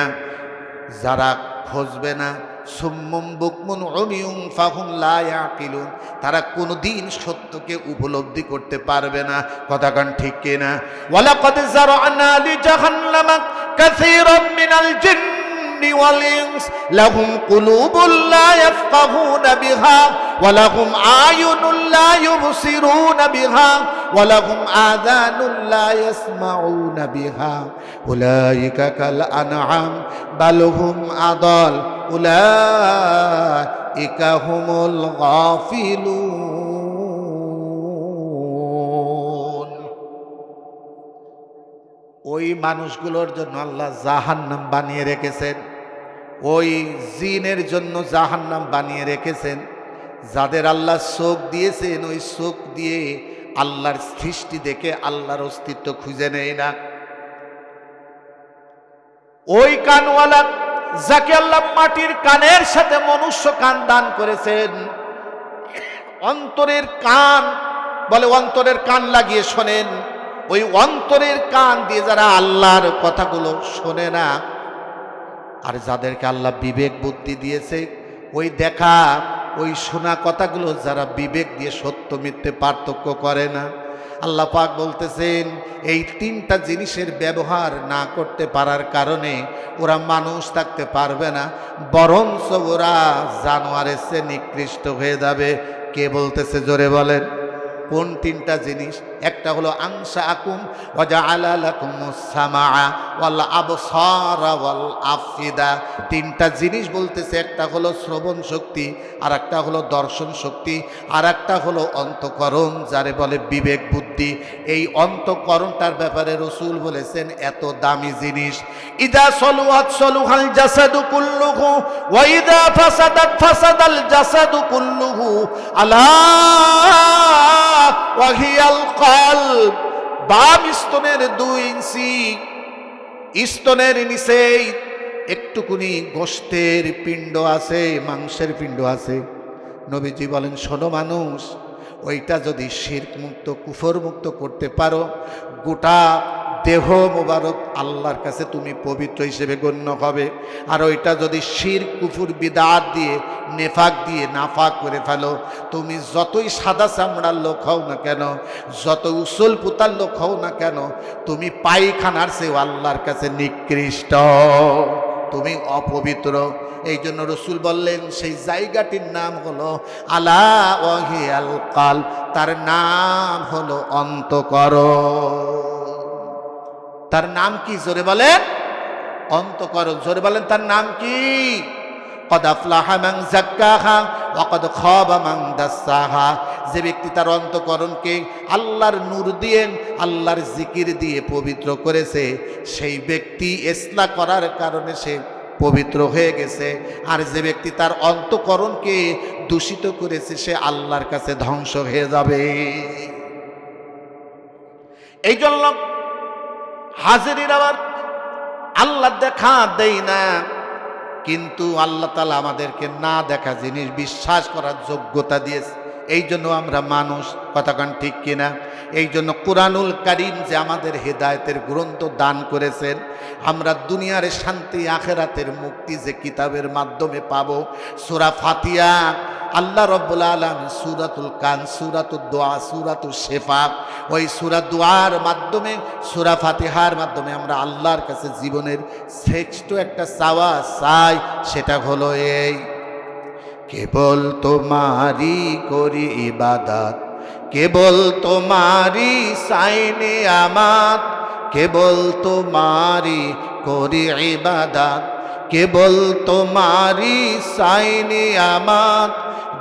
যারা খুঁজবে না, সুম্মুম বুকমুন উমিয়ুন ফাহুম লা ইয়াকিলুন, তারা কোনোদিন সত্যকে উপলব্ধি করতে পারবে না। কথা কন ঠিক কিনা? ওয়ালাকাদ যারা'না লিজাহান্নামা কাসীরাম মিনাল জিন্নি ওয়াল ইনস লাহুম কুলুবুন লা ইয়াফকাহুনা বিহা ওয়া লাহুম আ'য়ুনুন লা ইউবসিরুনা বিহা ওয়া লাহুম আযানুন লা ইয়াসমাউনা বিহা উলাইকা কাল আনআম বাল হুম আদাল উলাইকা হুমুল গাফিলুন। ওই মানুষগুলোর জন্য আল্লাহ জাহান্নাম বানিয়ে রেখেছেন, ওই জিনের জন্য জাহান্নাম বানিয়ে রেখেছেন। যাদের আল্লাহ চোখ দিয়েছেন, ওই চোখ দিয়ে আল্লাহর সৃষ্টি দেখে আল্লাহর অস্তিত্ব খুঁজে নেয় না। ওই কানওয়ালা যাকে আল্লাহ মাটির কানের সাথে মনুষ্য কান দান করেছেন, অন্তরের কান বলে, অন্তরের কান লাগিয়ে শোনেন, ওই অন্তরের কান দিয়ে যারা আল্লাহর কথাগুলো শোনে না, আর যাদেরকে আল্লাহ বিবেক বুদ্ধি দিয়েছে, ওই দেখা ওই শোনা কথাগুলো যারা বিবেক দিয়ে সত্য মিথ্যে পার্থক্য করে না, আল্লাহ পাক বলতেছেন এই তিনটা জিনিসের ব্যবহার না করতে পারার কারণে ওরা মানুষ থাকতে পারবে না, বরঞ্চ ওরা জানোয়ারের চেয়ে নিকৃষ্ট হয়ে যাবে। কে বলতেছে জোরে বলেন? কোন তিনটা জিনিস? একটা হলো আংসা আকুম ওয়াজআলা লাকুমুস সামাআ ওয়াল আবসারা ওয়াল আফিদা। তিনটা জিনিস বলতেছে, একটা হলো শ্রবণ শক্তি, আর একটা হলো দর্শন শক্তি, আর একটা হলো অন্তঃকরণ, যারে বলে বিবেক বুদ্ধি। এই অন্তঃকরণটার ব্যাপারে রাসূল বলেছেন এত দামি জিনিস, ইদা সলুহাত সলুহাল জাসাদু কুল্লুহু ওয়া ইদা ফাসাদাত ফাসাদাল জাসাদু কুল্লুহু আলা ওয়াহিয়াল কলব। বাম স্তনের 2 ইঞ্চি স্তনের নিচে একটুকুনি গোশতের পিণ্ড আছে, মাংসের পিণ্ড আছে। নবীজি বলেন, শোনো মানুষ, ওইটা যদি শিরক মুক্ত কুফর মুক্ত করতে পারো, গোটা দেহ মোবারক আল্লাহর কাছে তুমি পবিত্র হিসেবে গণ্য হবে। আর ওইটা যদি শিরক কুফর বিদআত দিয়ে নেফাক দিয়ে নাফাক করে ফেলো, তুমি যতই সাদা চামড়ার লোক হও না কেন, যত উসুল পুতার লোক হও না কেন, তুমি পায়খানার চেয়েও আল্লাহর কাছে নিকৃষ্ট, তুমি অপবিত্র। এই জন্য রসুল বললেন সেই জায়গাটির নাম হলো আলা ওয়াহিয়াল কালব, তার নাম হলো অন্তঃকরণ। তার নাম কি? জোরে বলেন। অন্তঃকরণ। জোরে বলেন, তার নাম কি? কদ আফলাহা মান যাক্কাহা ওয়া কদ খাবা মান দাসসাহা। যে ব্যক্তি তার অন্তঃকরণকে আল্লাহর নূর দিয়ে, আল্লাহর জিকির দিয়ে পবিত্র করেছে, সেই ব্যক্তি ইসলাহ করার কারণে সে পবিত্র হয়ে গেছে। আর যে ব্যক্তি তার অন্তঃকরণকে দূষিত করেছে, সে আল্লাহর কাছে ধ্বংস হয়ে যাবে। এই জন্য হাজিরির আবার আল্লাহ দেখা দেয় না, কিন্তু আল্লাহ তাআলা আমাদেরকে না দেখা জিনিস বিশ্বাস করার যোগ্যতা দিয়েছে। এই জন্য আমরা মানুষ, কথাকান ঠিক কিনা? এই জন্য কুরআনুল কারীম যে আমাদের হেদায়েতের গ্রন্থ দান করেছেন, আমরা দুনিয়ার শান্তি আখিরাতের মুক্তি যে কিতাবের মাধ্যমে পাবো। সূরা ফাতিহা আল্লাহ রাব্বুল আলামিন সূরাতুল কান, সূরাতুদ দোয়া, সূরাতুশ শিফা, ওই সূরা দোয়ার মাধ্যমে, সূরা ফাতিহার মাধ্যমে আমরা আল্লাহর কাছে জীবনের শ্রেষ্ঠ একটা চাওয়া চাই, সেটা হলো এই, কেবল তোমারই করি ইবাদত, কেবল তোমারই সাইনে আমাত, কেবল তোমারই করি ইবাদত, কেবল তোমারই সাইনে আমাত।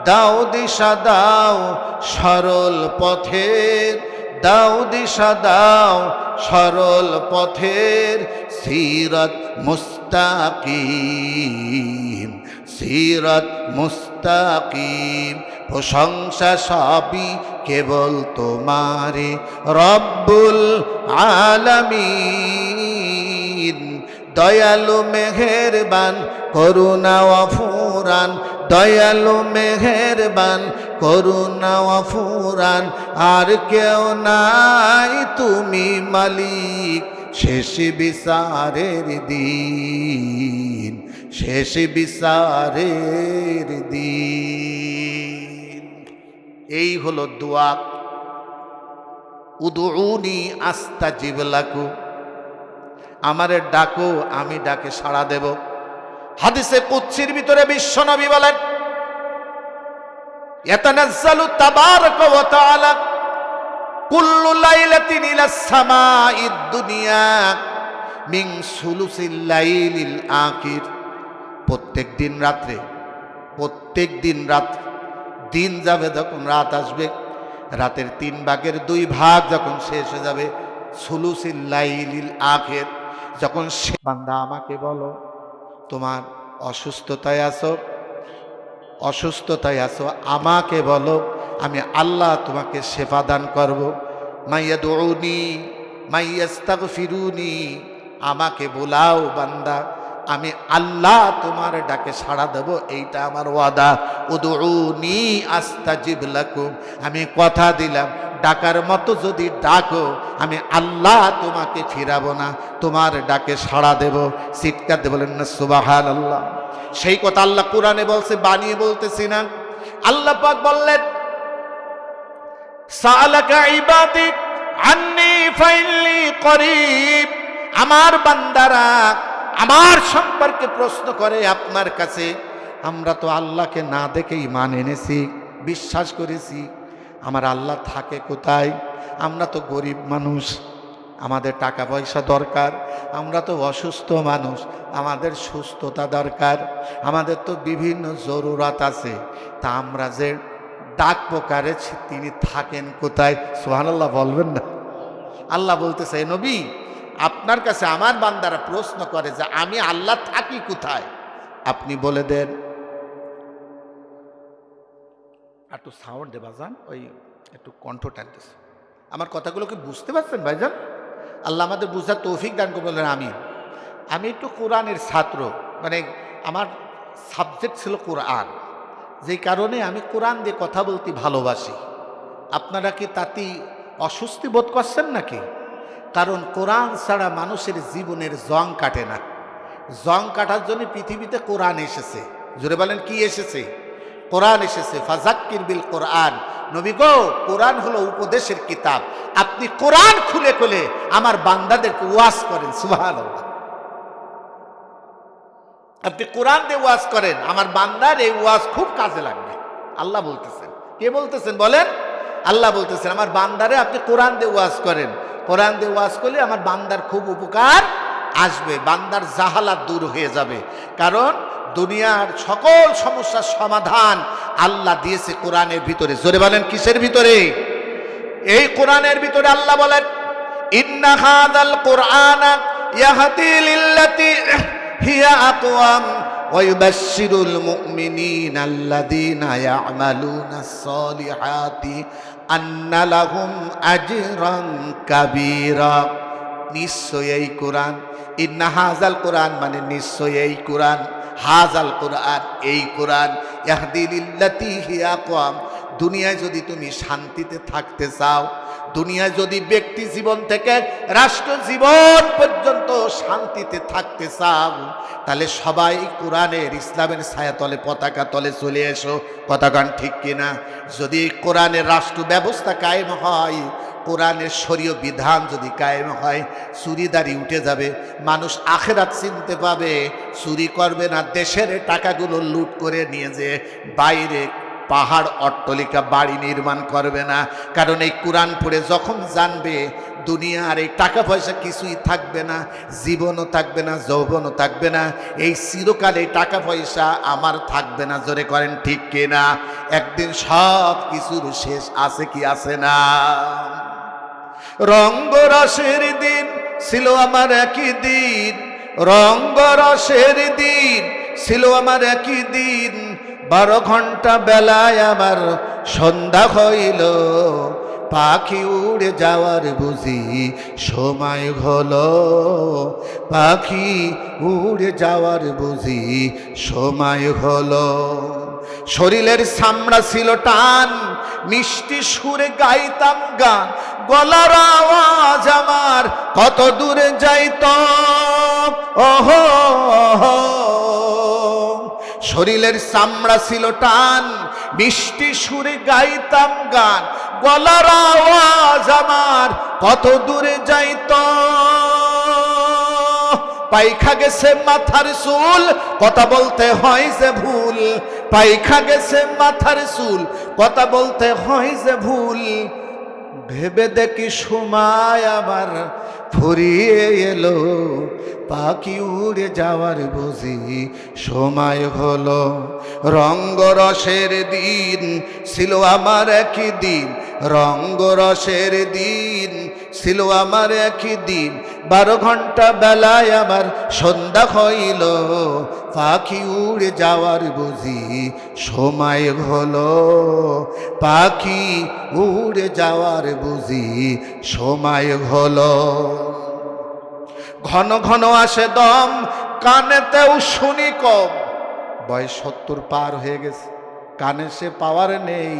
দাও দিশা দাও সরল পথের, দাও দিশা দাও সরল পথের, সিরাত মুস্তাকিম, সিরাত মুস্তাকিম। প্রশংসা সবই কেবল তোমারে রব্বুল আলামিন। দয়ালু মেহেরবান করুণা ও ফুরান, দয়ালু মেহেরবান করুণা ও ফুরান। আর কেউ নাই তুমি মালিক, শেষ বিচারের দিন, শেষ বিচারের দিন। এই হলো দোয়া, উদউনি আস্তাজিব লাকুম, আমারে ডাকো আমি ডাকে সাড়া দেব। হাদিসে কুদসির ভিতরে বিশ্বনবী বলেন, ইয়াতানাজ্জালু তাবারাকা ওয়া তাআলা কুল্লু লাইলাতিন ইলাস সামাঈদ দুনিয়া মিন সুলুসিল লাইলিল আখির। প্রত্যেক দিন রাত্রে, প্রত্যেক দিন রাত, দিন যাবে যখন রাত আসবে, রাতের 3 ভাগের 2 ভাগ যখন শেষ হয়ে যাবে, সুলুসিল লাইলিল আখির, যখন সে বান্দা আমাকে বলো তোমার অসুস্থতায় আছো, আমাকে বলো, আমি আল্লাহ তোমাকে শেফা দান করব। মাইয়াদউনি মাইয়াস্তাগফিরুনি, আমাকে বোলাও বান্দা, আমি আল্লাহ তোমার ডাকে সাড়া দেব, এইটা আমার ওয়াদা। উদউনি আস্তাজিব লাকুম, আমি কথা দিলাম ডাকার মতো যদি ডাকো আমি আল্লাহ তোমাকে ফিরাবো না, তোমার ডাকে সাড়া দেব। চিৎকার দিয়ে বলেন না সুবহানাল্লাহ। সেই কথা আল্লাহ কোরআনে বলছে, বানিয়ে বলতেছি না। আল্লাহ পাক বললেন, সাআলাকা ইবাদি আন্নী ফাইন্নী করিব, আমার বান্দারা আমার সম্পর্কে প্রশ্ন করে আপনার কাছে। আমরা তো আল্লাহকে না দেখে ঈমান এনেছি, বিশ্বাস করেছি, আমার আল্লাহ থাকে কোথায়? আমরা তো গরিব মানুষ, আমাদের টাকা পয়সা দরকার, আমরা তো অসুস্থ মানুষ, আমাদের সুস্থতা দরকার, আমাদের তো বিভিন্ন জরুরত আছে, তা আমরা যে ডাকবো কারে, তিনি থাকেন কোথায়? সুবহানাল্লাহ বলবেন না? আল্লাহ বলতেছে, নবী আপনার কাছে আমার বান্দারা প্রশ্ন করে যে আমি আল্লাহ থাকি কোথায়, আপনি বলে দেন। একটু সাউন্ড দে বাজান, ওই একটু কণ্ঠ টানতেছে। আমার কথাগুলো কি বুঝতে পারছেন ভাইজান? আল্লাহ আমাদের বুঝার তৌফিক দান করে। বললেন আমি একটু কোরআনের ছাত্র, মানে আমার সাবজেক্ট ছিল কোরআন, যেই কারণে আমি কোরআন দিয়ে কথা বলতে ভালোবাসি। আপনারা কি তাতেই অস্বস্তি বোধ করছেন নাকি? কারণ কোরআন ছাড়া মানুষের জীবনের জং কাটে না। জং কাটার জন্য পৃথিবীতে কোরআন এসেছে। জোরে বলেন কি এসেছে? কোরআন এসেছে। ফাযাক্কির বিল কোরআন, নবী গো কোরআন হলো উপদেশের কিতাব, আপনি কোরআন খুলে খুলে আমার বান্দাদেরকে ওয়াজ করেন। সুবহানাল্লাহ, আপনি কোরআন দিয়ে ওয়াজ করেন, আমার বান্দার এই ওয়াজ খুব কাজে লাগবে। আল্লাহ বলতেছেন। কে বলতেছেন বলেন? আল্লাহ বলতেছেন আমার বান্দারে আপনি কোরআন দিয়ে ওয়াজ করেন, কোরআন দিয়ে ওয়াজ করলে আমার বান্দার খুব উপকার আসবে, বান্দার জাহালাত দূর হয়ে যাবে। কারণ দুনিয়ার সকল সমস্যার সমাধান আল্লাহ দিয়েছে কোরআনের ভিতরে। জোরে বলেন কিসের ভিতরে? এই কোরআনের ভিতরে। আল্লাহ বলেন, ইন্না হাযাল কুরআনা ইয়াহদি লিল্লাতি হিয়া আকওয়াম ওয়া ইউবাশশিরুল মুমিনিনা আল্লাযীনা ইয়া'মালুনাস সালিহাতি আন্না লাহুম আজরান কাবীরা। নিশ্চয় এই কোরআন, ইন্না হাযাল কোরআন মানে নিশ্চয় এই কোরআন, হাযাল কোরআন এই কোরআন, ইয়াহদি লিল্লাতি হিয়া আকওয়াম, দুনিয়ায় যদি তুমি শান্তিতে থাকতে চাও, দুনিয়ায় যদি ব্যক্তি জীবন থেকে রাষ্ট্র জীবন পর্যন্ত শান্তিতে থাকতে চাও, তাহলে সবাই কোরআনের ইসলামের ছায়াতলে পতাকা তলে চলে এসো। কথাগান ঠিক কিনা? যদি কোরআনের রাষ্ট্র ব্যবস্থা কায়েম হয়, কোরআনের শরীয় বিধান যদি কায়েম হয়, চুরিদারি উঠে যাবে, মানুষ আখিরাত চিনতে পাবে, চুরি করবে না, দেশের টাকাগুলো লুট করে নিয়ে যে বাইরে পাহাড় অট্টালিকা বাড়ি নির্মাণ করবে না। কারণ এই কোরআন পড়ে যখন জানবে দুনিয়ার এই টাকা পয়সা কিছুই থাকবে না, জীবনও থাকবে না, যৌবনও থাকবে না, এই চিরকালে টাকা পয়সা আমার থাকবে না। জোরে করেন ঠিক কিনা? একদিন সব কিছুর শেষ আছে কি আছে না? রঙ্গরসের দিন ছিল আমার একই দিন, রঙ্গরসের দিন ছিল আমার একই দিন, 12 ঘন্টা বেলায় আমার সন্ধ্যা হইল, পাখি উড়ে যাওয়ার বুঝি সময় হলো, পাখি উড়ে যাওয়ার বুঝি সময় হলো। শরীরের চামড়া ছিল টান, মিষ্টি সুরে গাইতাম গান, গলার আওয়াজ আমার কত দূরে যাইত। ওহো শরীরের চামড়া ছিল টান, মিষ্টি সুরে গাইতাম গান, গলার আওয়াজ আমার কত দূরে যাইত। পাইখা গেছে মাথার চুল, কথা বলতে হয় যে ভুল, পাইখা গেছে মাথার চুল, কথা বলতে হয় যে ভুল, ভেবে দেখি সময় আমার ফুরিয়ে এলো, পাখি উড়ে যাওয়ার বুঝি সময় হলো। রঙ্গরসের দিন ছিল আমার একই দিন, রঙ্গরসের দিন ছিল আমার একই দিন, 12 ঘন্টা বেলায় আমার সন্ধ্যা হইল, পাখি উড়ে যাওয়ার বুঝি সময় হলো, পাখি উড়ে যাওয়ার বুঝি সময় হলো। ঘন ঘন আসে দম, কানেতেও শুনি কম। বয়স 70 পার হয়ে গেছে, কানে সে পাওয়ার নেই,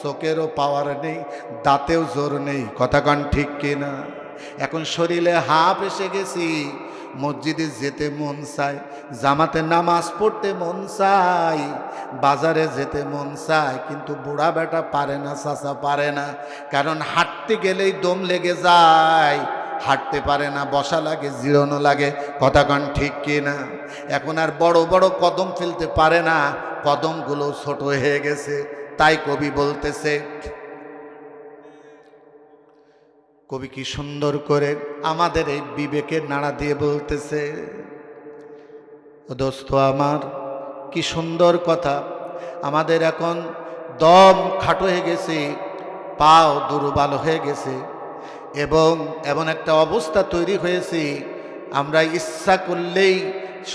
চোখেরও পাওয়ার নেই, দাঁতেও জোর নেই। কথা কন ঠিক কিনা? এখন শরীরে হাঁপ এসে গেছি, মসজিদে যেতে মন চায়, জামাতে নামাজ পড়তে মন চায়, বাজারে যেতে মন চায়, কিন্তু বুড়া বেটা পারে না, চাচা পারে না। কারণ হাঁটতে গেলেই দম লেগে যায়, হাঁটতে পারে না, বসা লাগে, জিরানো লাগে। কথা কন ঠিক কিনা? এখন আর বড় বড় কদম ফেলতে পারে না, কদমগুলো ছোট হয়ে গেছে। তাই কবি বলতেছে, কবি কি সুন্দর করে আমাদের এই বিবেকের নাড়া দিয়ে বলতেছে, ও দোস্ত আমার, কি সুন্দর কথা। আমাদের এখন দম খাটো হয়ে গেছে, পাও দুর্বল হয়ে গেছে, এবং এমন একটা অবস্থা তৈরি হয়েছে, আমরা ইচ্ছা করলেই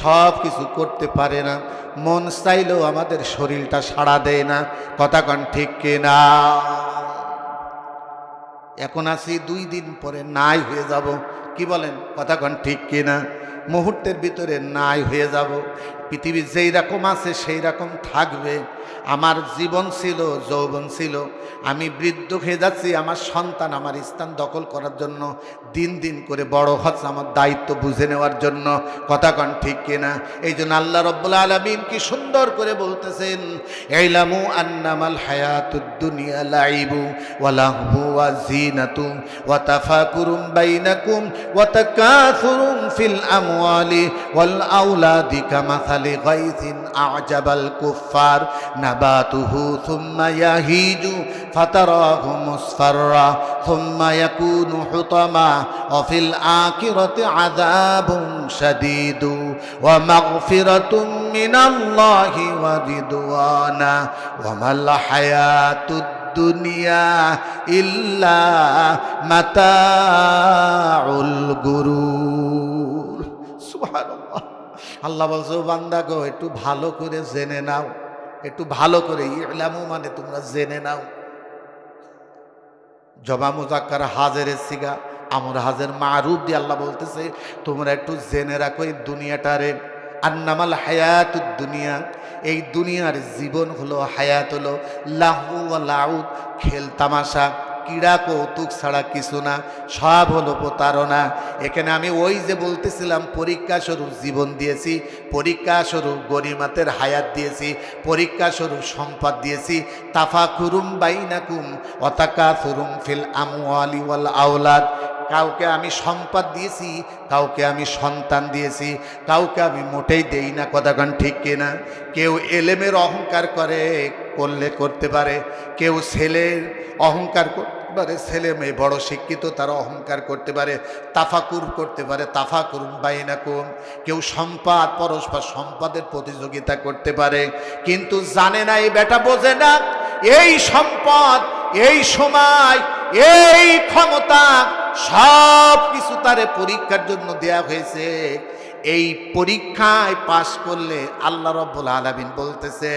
সব কিছু করতে পারে না, মন চাইলেও আমাদের শরীরটা সাড়া দেয় না। কথা কন ঠিক কিনা? এখন আছি, 2 দিন পরে নাই হয়ে যাব। কি বলেন? কথা কন ঠিক কিনা? মুহূর্তের ভিতরে নাই হয়ে যাব। পৃথিবী যেই রকম আছে সেই রকম থাকবে। আমার জীবন ছিল, যৌবন ছিল, আমি বৃদ্ধ হয়ে যাচ্ছি, আমার সন্তান আমার স্থান দখল করার জন্য দিন দিন করে বড় হচ্ছে, আমার দায়িত্ব বুঝে নেওয়ার জন্য। কথা কন ঠিক কিনা? এই জন্য আল্লাহ রব্বুল আলামিন কি সুন্দর করে বলতেছেন, ইলামু আন্নামাল হায়াতুদ দুনিয়া লাইবু ওয়া লাহবু ওয়া যিনাতু ওয়া তাফাকুরুম বাইনাকুম ওয়া তাকাসুরুম ফিল আমওয়ালি ওয়াল আওলাদি কামাসালি গায়সিন আ'জাবাল কুফফার নাবাতুহু সুম্মা ইয়াহিজু ফাতারাহু মুসফাররা সুম্মা ইয়াকুনু হুতামা ওয়া ফিল আখিরাতি আযাবুন শাদীদু ওয়া মাগফিরাতুম মিনাল্লাহি ওয়া রিদওয়ানা ওয়া মাল হায়াতুদ দুনিয়া ইল্লা মাতাউল গুরুর। সুবহানাল্লাহ। আল্লাহ বলছে, বান্দা গো, একটু ভালো করে জেনে নাও, একটু ভালো করে, ইলামু মানে তোমরা জেনে নাও। জবা মুজাক্কার হাজেরের সিগা, আমর হাজের মারুফ দিয়ে আল্লাহ বলতেছে, তোমরা একটু জেনে রাখো এই দুনিয়াটারে। আন্নামাল হায়াতুদ দুনিয়া, এই দুনিয়ার জীবন হলো, হায়াত হলো লাহু ওয়া লাউদ, খেল তামাশা, ক্রীড়া কৌতুক ছাড়া কিছু না, সব হলো প্রতারণা। এখানে আমি ওই যে বলতেছিলাম, পরীক্ষা স্বরূপ জীবন দিয়েছি, পরীক্ষা স্বরূপ গনিমতের হায়াত দিয়েছি, পরীক্ষা স্বরূপ সম্পদ দিয়েছি। তাফাকুরুম বাইনাকুম ওয়া তাকাসুরুম ফিল আমওয়ালি ওয়াল আওলাদ, কাউকে আমি সম্পদ দিয়েছি, কাউকে আমি সন্তান দিয়েছি, কাউকে আমি মোটেই দেই না। কথা কন ঠিক কিনা? কেউ এলেমের অহংকার করলে করতে পারে, কেউ ছেলের অহংকার করতে পারে, ছেলে মেয়ে বড় শিক্ষিত তারা অহংকার করতে পারে, তাফাকুর করতে পারে, তাফাকুরুম বাইনাকুম। কেউ সম্পদ, পরস্পর সম্পদের প্রতিযোগিতা করতে পারে, কিন্তু জানে না, এই বেটা বোঝে না, এই সম্পদ, এই সময়, এই ক্ষমতা সব কিছু তারে পরীক্ষার জন্য দেয়া হয়েছে। এই পরীক্ষায় পাশ করলে আল্লাহ রাব্বুল আলামিন বলতেছে,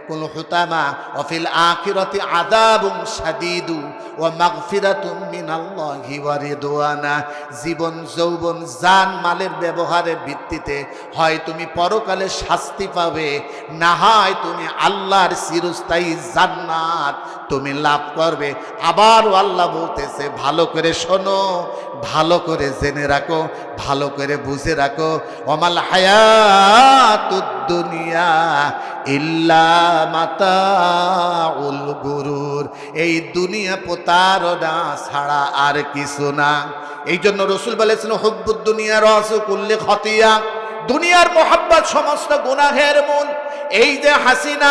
কুল হুতামা ওয়া ফিল আখিরাতি আযাবুন শাদীদু ওয়া মাগফিরাতুম মিনাল্লাহি ওয়া রিদওয়ানা। জীবন যৌবন জান মালের ব্যবহারের ভিত্তিতে হয় তুমি পরকালে শাস্তি পাবে, না হয় তুমি আল্লাহর চিরস্থায়ী জান্নাত তুমি লাভ করবে। আবার আল্লাহ বলতেছে, ভালো করে শোনো, ভালো করে জেনে রাখো, ভালো করে বুঝে রাখো, ওমাল হায়াতুদ দুনিয়া ইল্লা মাতাউল গুরুর, এই দুনিয়া প্রতারণা ছাড়া আর কিছু না। এই জন্য রাসূল বলেছেন, হুব্বুদ দুনিয়া রাসু কুল্লি খতিয়া, দুনিয়ার মোহাব্বত সমস্ত গুনাহের মূল। এই যে হাসিনা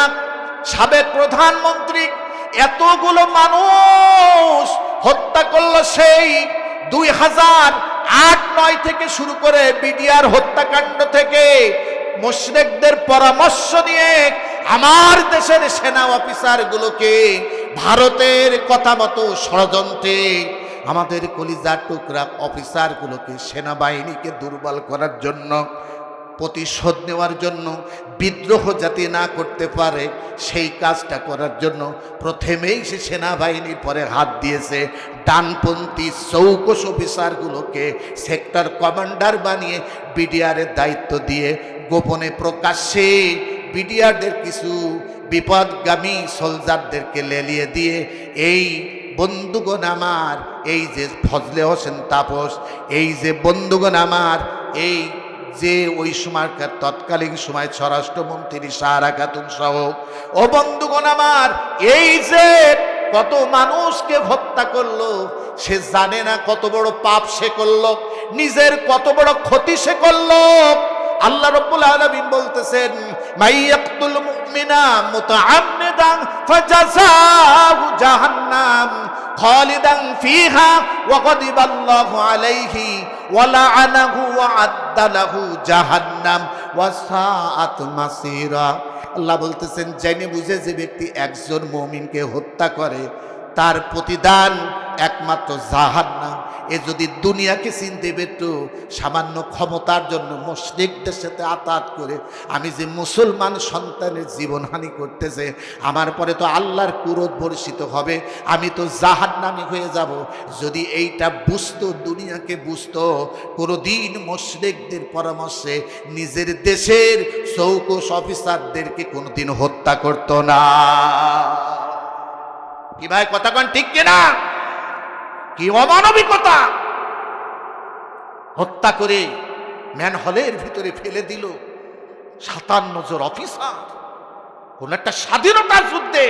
সাবেক প্রধানমন্ত্রী এতগুলো মানুষ হত্যা করলো, সেই 2008-9 থেকে শুরু করে বিডিআর হত্যাকাণ্ড থেকে মুশরিকদের পরামর্শ নিয়ে আমার দেশের সেনা অফিসারগুলোকে ভারতের কথা মতো ষড়যন্ত্রে আমাদের কলিজার টুকরা অফিসারগুলোকে, সেনাবাহিনীকে দুর্বল করার জন্য, প্রতিশোধ নেওয়ার জন্য, বিদ্রোহ যাতে না করতে পারে সেই কাজটা করার জন্য প্রথমেই সে সেনাবাহিনীর পরে হাত দিয়েছে। ডানপন্থী চৌকস অফিসারগুলোকে সেক্টর কমান্ডার বানিয়ে বিডিআরের দায়িত্ব দিয়ে গোপনে প্রকাশ্যে বিডিআরদের কিছু বিপদগামী সোলজারদেরকে লেলিয়ে দিয়ে, এই বন্ধুগণ আমার, এই যে ফজলে হোসেন তাপস, এই যে বন্ধুগণ আমার, এই যে ওই সময়কার তৎকালীন সময় স্বরাষ্ট্রমন্ত্রী সাহারা খাতুন সহ, ও বন্ধুগণ আমার, এই যে কত মানুষকে হত্যা করলো, সে জানে না কত বড় পাপ সে করলো, নিজের কত বড় ক্ষতি সে করলো। আল্লাহ রাব্বুল আলামিন বলতেছেন, মাইয়াকতুল মুমিনা মুতাআম্মিদান ফাজাযাহু জাহান্নাম খালিদান ফিহা ওয়া গাদিবাল্লাহু আলাইহি ওয়া লাআনাহু ওয়া আদ্দা লাহু জাহান্নাম ওয়া সাআত মাসীরা। আল্লাহ বলতেছেন, জেনে বুঝে যে ব্যক্তি একজন মুমিনকে হত্যা করে তার প্রতিদান একমাত্র জাহান্নাম। এ যদি দুনিয়াকে চিনতে পেত, সামান্য ক্ষমতার জন্য মুশরিকদের সাথে আতাত করে আমি যে মুসলমান সন্তানের জীবনহানি করতেছে, আমার পরে তো আল্লাহর ক্রোধ বর্ষিত হবে, আমি তো জাহান্নামী হয়ে যাব। যদি এইটা বুঝতো, দুনিয়াকে বুঝতো, কোনোদিন মুশরিকদের পরামর্শে নিজের দেশের চৌকস অফিসারদেরকে কোনোদিন হত্যা করতো না। কি ভাই, কথা কোন ঠিক কিনা? কি অমানবিকতা! হত্যা করে ম্যানহোলের ভিতরে ফেলে দিল 57 জন অফিসার। কোন একটা স্বাধীনতার যুদ্ধে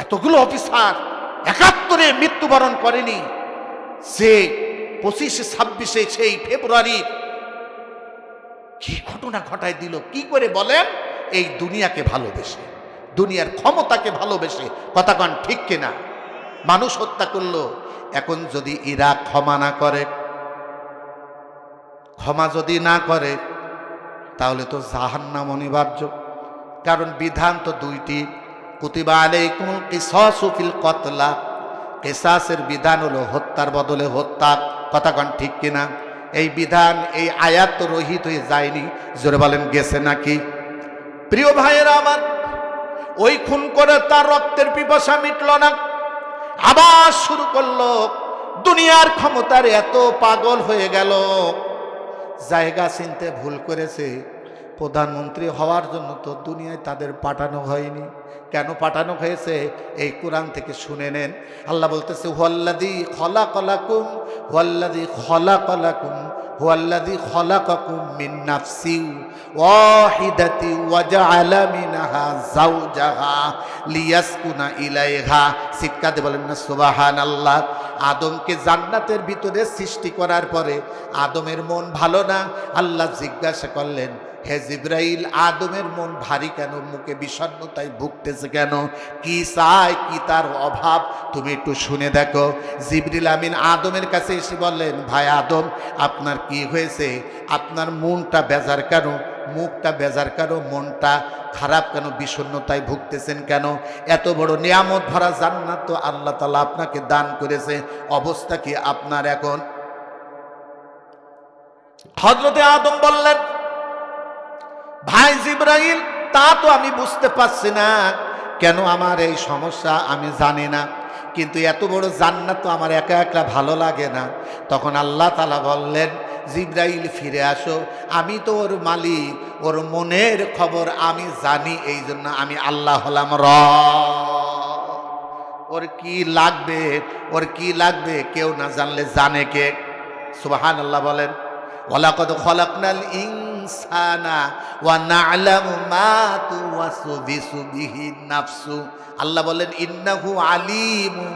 এতগুলো অফিসার 71-এ মৃত্যুবরণ করেনি, সে 25-26 সেই ফেব্রুয়ারি কি ঘটনা ঘটায় দিল? কি করে বলেন? এই দুনিয়াকে ভালোবেসে, দুনিয়ার ক্ষমতাকে ভালোবেসে। কথা কন ঠিক কিনা? মানুষ হত্যা করলো। এখন যদি ইরা ক্ষমা না করে, ক্ষমা যদি না করে, তাহলে তো জাহান্নাম অনিবার্য। কারণ বিধান তো দুইটি, কুতিবা আলাইকুমুল কিসাসু ফিল কতলা, কিসাসের বিধান হলো হত্যার বদলে হত্যা। কথা কন ঠিক কিনা? এই বিধান, এই আয়াত তো রহিত হয়ে যায়নি, জোরে বলেন গেছে নাকি? প্রিয় ভাইয়েরা আমার, ওই খুন করে তার রক্তের পিপাসা মিটল না, আবার শুরু করলো। দুনিয়ার ক্ষমতার এত পাগল হয়ে গেল, জায়গা চিনতে ভুল করেছে। প্রধানমন্ত্রী হওয়ার জন্য তো দুনিয়ায় তাদের পাঠানো হয়নি। কেন পাঠানো হয়েছে? এই কোরআন থেকে শুনে নেন। আল্লাহ বলতেছে, হুয়াল্লাযী খলাকালাকুম, হুয়াল্লাযী খলাকালাকুম, হুয়াল্লাযী খলাকাকুম মিন নাফসিন ওয়াহিদাতিন ওয়া জাআলা মিনহা যাওজাহা লিয়াসকুনা ইলাইহা। চিৎকার বলেন না সুবহানাল্লাহ। আদমকে জান্নাতের ভিতরে সৃষ্টি করার পরে আদমের মন ভালো না। আল্লাহ জিজ্ঞাসা করলেন, হে জিবরাইল, আদমের মন ভারী কেন? মুখে বিষণ্ণতায় ভুগতেছে কেন? কি চায়, কি তার অভাব? তুমি একটু শুনে দেখো। জিবরিল আমিন আদমের কাছে এসে বললেন, ভাই আদম, আপনার কি হয়েছে? আপনার মনটা বেজার কেন? মুখটা বেজার কেন? মনটা খারাপ কেন? বিষণ্ণতায় ভুগতেছেন কেন? এত বড় নিয়ামত ভরা জান্নাত তো আল্লাহ তাআলা আপনাকে দান করেছে, অবস্থা কি আপনার এখন? হযরতে আদম বললেন, ভাই জিবরাইল, তা তো আমি বুঝতে পারছি না, কেন আমার এই সমস্যা আমি জানি না, কিন্তু এত বড় জান্নাত তো আমার একা একা ভালো লাগে না। তখন আল্লাহ তাআলা বললেন, জিবরাইল ফিরে আসো, আমি তো ওর মালিক, ওর মনের খবর আমি জানি, এই জন্য আমি আল্লাহ হলাম রব। ওর কি লাগবে, ওর কি লাগবে কেউ না জানলে জানে কে? সুবহানাল্লাহ বলেন। ওয়ালাকাদ খলাকনাল ইনসানা ওয়া না'লামু মা তুওয়াসবিসু বিহি নাফসু। আল্লাহ বলেন, ইন্নাহু আলিমুন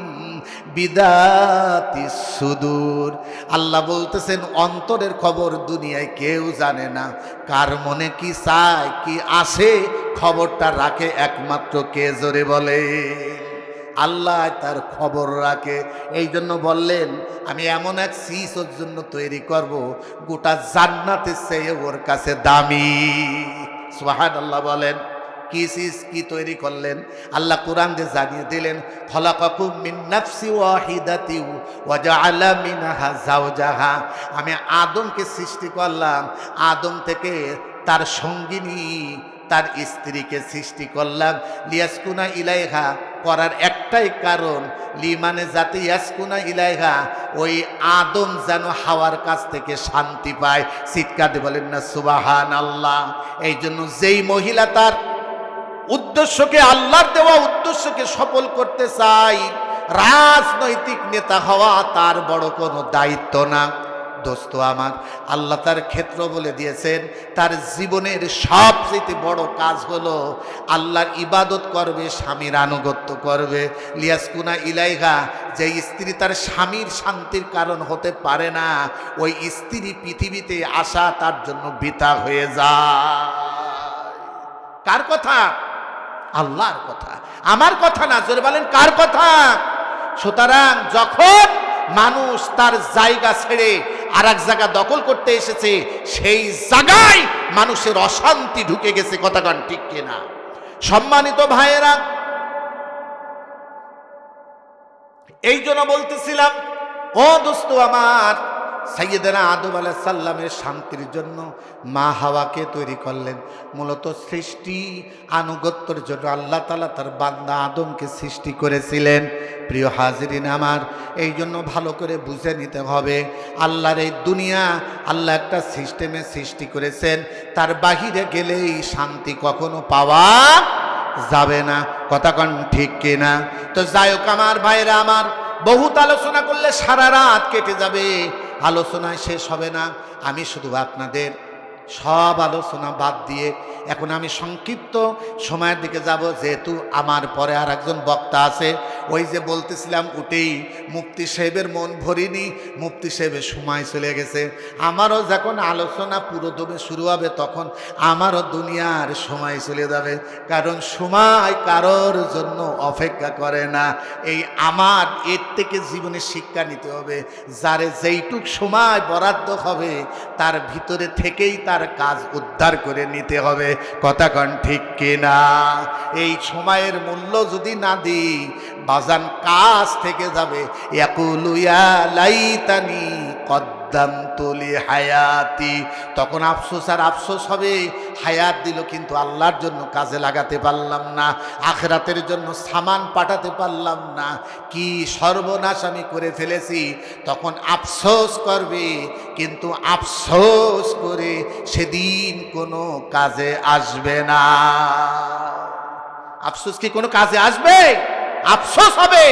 বিদাতিস সুদূর। আল্লাহ বলতেছেন, অন্তরের খবর দুনিয়ায় কেউ জানে না। কার মনে কি চায়, কি আসে, খবরটা রাখে একমাত্র কে? জোরে বলে আল্লাহ তার খবর রাখে। এই জন্য বললেন, আমি এমন এক সিস ওর জন্য তৈরি করব, গোটা জান্নাতের চেয়ে ওর কাছে দামি। সুবহানাল্লাহ বলেন। কি চিজ কি তৈরি করলেন? আল্লাহ কোরআন দিয়ে জানিয়ে দিলেন, খলাকাকুম মিন নাফসি ওয়াহিদাতিন ওয়া জাআলা মিনহা যাওজাহা। আমি আদমকে সৃষ্টি করলাম, আদম থেকে তার সঙ্গিনী তার স্ত্রীকে সৃষ্টি করলাম। লিয়াসকুনা ইলাইহা করার একটাই কারণ, লিমানে যাতে ইয়াসকুনা ইলাইহা, ওই আদম যেন হাওয়ার কাছ থেকে শান্তি পায়। চিৎকার দিয়ে বলেন না সুবহানাল্লাহ। এই জন্য যেই মহিলা তার উদ্দেশ্যকে, আল্লাহর দেওয়া উদ্দেশ্যকে সফল করতে চায়, রাজনৈতিক নেতা হওয়া তার বড় কোনো দায়িত্ব না। দোস্ত আমার, আল্লাহ তার ক্ষেত্র বলে দিয়েছেন, তার জীবনের সবচেয়ে বড় কাজ হলো আল্লাহর ইবাদত করবে, স্বামীর আনুগত্য করবে। লিয়াসকুনা ইলাইহা, যে স্ত্রী তার স্বামীর শান্তির কারণ হতে পারে না, ওই স্ত্রী পৃথিবীতে আসা তার জন্য বৃথা হয়ে যায়। কার কথা? আল্লাহর কথা, আমার কথা না। জোরে বলেন কার কথা? সুতরাং যখন মানুষ তার জায়গা ছেড়ে আর এক জায়গা দখল করতে এসেছে, সেই জায়গায় মানুষের অশান্তি ঢুকে গেছে। কথাটা ঠিক কিনা? সম্মানিত ভাইয়েরা, এই জন্য বলতেছিলাম, ও দোস্ত আমার, সাইয়েদনা আদম আলাইহিস সালামের শান্তির জন্য মা হাওয়াকে তৈরি করলেন। মূলত সৃষ্টি আনুগত্যের জন্য আল্লাহ তাআলা তার বান্দা আদমকে সৃষ্টি করেছিলেন। প্রিয় হাজিরিন আমার, এই জন্য ভালো করে বুঝে নিতে হবে, আল্লাহর এই দুনিয়া আল্লাহ একটা সিস্টেমে সৃষ্টি করেছেন, তার বাহিরে গেলেই শান্তি কখনো পাওয়া যাবে না। কথা কোন ঠিক কিনা? তো যাই হোক আমার ভাইরা আমার, বহুত আলোচনা করলে সারা রাত কেটে যাবে, আলোচনায় শেষ হবে না। আমি শুধু আপনাদের সব আলোচনা বাদ দিয়ে এখন আমি সংক্ষিপ্ত সময়ের দিকে যাব, যেহেতু আমার পরে আর একজন বক্তা আছে। ওই যে বলতেছিলাম, উঠেই মুফতি সাহেবের মন ভরিনি, মুফতি সাহেবের সময় চলে গেছে। আমারও যখন আলোচনা পুরোদমে শুরু হবে, তখন আমারও দুনিয়ার সময় চলে যাবে, কারণ সময় কারোর জন্য অপেক্ষা করে না। এই আমার এর থেকে জীবনে শিক্ষা নিতে হবে, যারে যেইটুক সময় বরাদ্দ হবে তার ভিতরে থেকেই তার কাজ উদ্ধার করে নিতে হবে। কথা কন ঠিক কিনা? এই সময়ের মূল্য যদি না দিই, বাজান কাজ থেকে যাবে। ইয়াকুলু ইয়া লাইতানি কদ্দামতু লি হায়াতি, তখন আফসোস আর আফসোস হবে, হায়াত দিল কিন্তু আল্লাহর জন্য কাজে লাগাতে পারলাম না, আখিরাতের জন্য সামান পাঠাতে পারলাম না, কি সর্বনাশ আমি করে ফেলেছি। তখন আফসোস করবে, কিন্তু আফসোস করে সেদিন কোনো কাজে আসবে না। আফসোস কি কোনো কাজে আসবে? আফসোস হবে,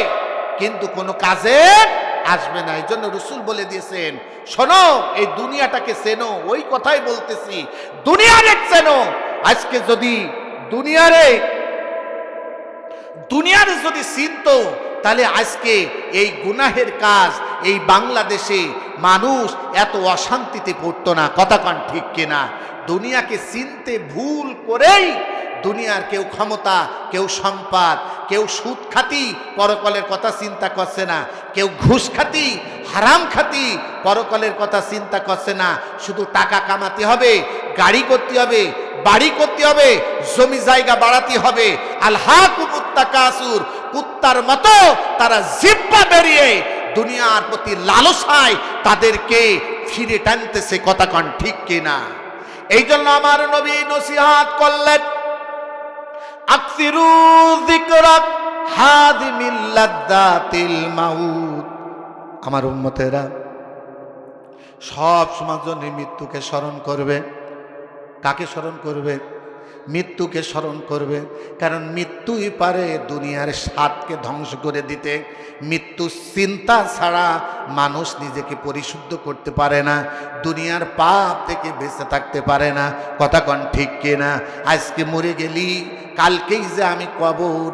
কিন্তু কোনো কাজে আসবে না। এই জন্য রাসূল বলে দিয়েছেন, শোনো, এই দুনিয়াটাকে চেনো। ওই কথাই বলতেছি, দুনিয়ারে চেনো। আজকে যদি দুনিয়ারে যদি চিনতো, তাহলে আজকে এই গুনাহের কাজ এই বাংলাদেশে মানুষ এত অশান্তিতে পড়তো না। কথা কন ঠিক কিনা? দুনিয়াকে চিনতে ভুল করেই দুনিয়ার কেউ ক্ষমতা, কেউ সম্পদ, কেউ সুদ খাতি, পরকালের কথা চিন্তা করছে না, কেউ ঘুষ খাতি, হারাম খাতি, পরকালের কথা চিন্তা করছে না। শুধু টাকা কামাতে হবে, গাড়ি করতে হবে, বাড়ি করতে হবে, জমি জায়গা বাড়াতে হবে। আলহাকুমুত তাকাসুর, কুত্তার মতো তারা জিহ্বা বেরিয়ে দুনিয়ার প্রতি লালসায় তাদেরকে ফিরে টানতেছে। কথা কন ঠিক কিনা? এই জন্য আমার নবী নসিহত করলেন, আকসিরু যিকরাক হাদিমিল লাদ্দাতিল মাউত। আমার উম্মতেরা সব সময় জন্য মৃত্যুকে স্মরণ করবে। কাকে স্মরণ করবে? মৃত্যুকে স্মরণ করবে, কারণ মৃত্যুই পারে দুনিয়ার স্বাদকে ধ্বংস করে দিতে। মৃত্যু চিন্তা ছাড়া মানুষ নিজেকে পরিশুদ্ধ করতে পারে না, দুনিয়ার পাপ থেকে বেঁচে থাকতে পারে না। কথা কন ঠিক কিনা? আজকে মরে গেলি কালকেই যে আমি কবর,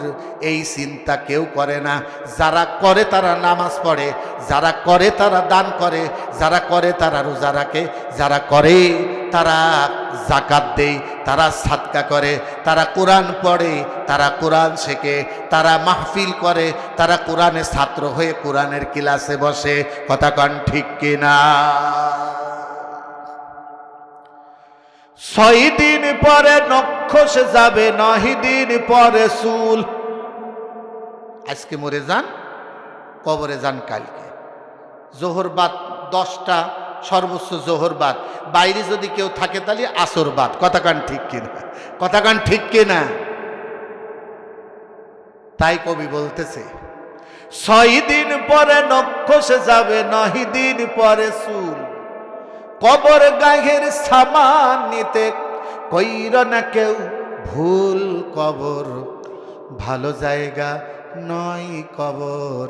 এই চিন্তা কেউ করে না। যারা করে তারা নামাজ পড়ে, যারা করে তারা দান করে, যারা করে তারা রোজা রাখে, যারা করে তারা যাকাত দেয়, তারা সাদকা করে, তারা কোরআন পড়ে, তারা কোরআন শেখে, তারা মাহফিল করে, তারা কোরআনের ছাত্র হয়ে কোরআনের ক্লাসে বসে। কথা কন ঠিক কিনা? 6 দিন পরে নক্ষ খসে যাবে 9 দিন পরে চুল। আজকে মরে যান, কবরে যান কালকে। জোহর বাদ 10টা, সর্বোচ্চ জোহর বাদ। বাইরে যদি কেউ থাকে তাহলে আসর বাদ। কথা কান ঠিক কিনা? কথা কান ঠিক কিনা? তাই কবি বলতেছে 6 দিন পরে নখ খসে যাবে, 9 দিন পরে চুল। কবর গায়ের সামান নিতে কইর না কেউ ভুল। কবর ভালো জায়গা নয়, কবর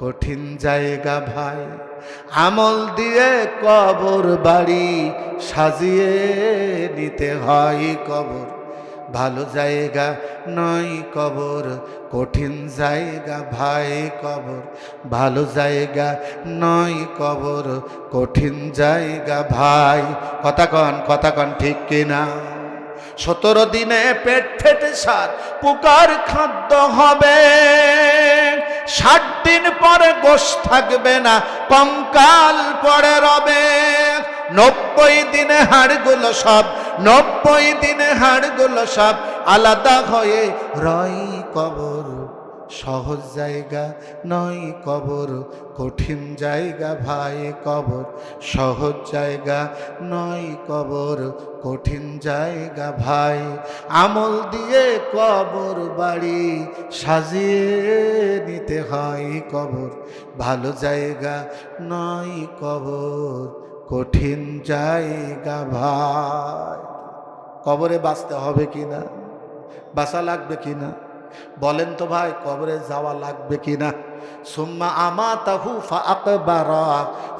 কঠিন জায়গা ভাই। আমল দিয়ে কবর বাড়ি সাজিয়ে নিতে হয়। কবর ভালো জায়গা নয়, কবর কঠিন জায়গা ভাই। কবর ভালো জায়গা নয়, কবর কঠিন জায়গা ভাই। কথা কন ঠিক কিনা? 17 দিনে পেট ফেটে 7 প্রকার খাদ্য হবে। 60 দিন পরে গোশ থাকবে না, কঙ্কাল পড়ে রবে। 90 দিনে হাড়গুলো সব, 90 দিনে হাড়গুলো সব আলাদা হয়ে রয়। কবর সহজ জায়গা নয়, কবর কঠিন জায়গা ভাই। কবর সহজ জায়গা নয়, কবর কঠিন জায়গা ভাই। আমল দিয়ে কবর বাড়ি সাজিয়ে নিতে হয়। কবর ভালো জায়গা নয়, কবর কঠিন জায়গা ভাই। কবরে বাঁচতে হবে কিনা? বাঁচা লাগবে কিনা? বলেন তো ভাই, কবরে যাওয়া লাগবে কিনা? সুম্মা আমাতাহু ফাআকবারা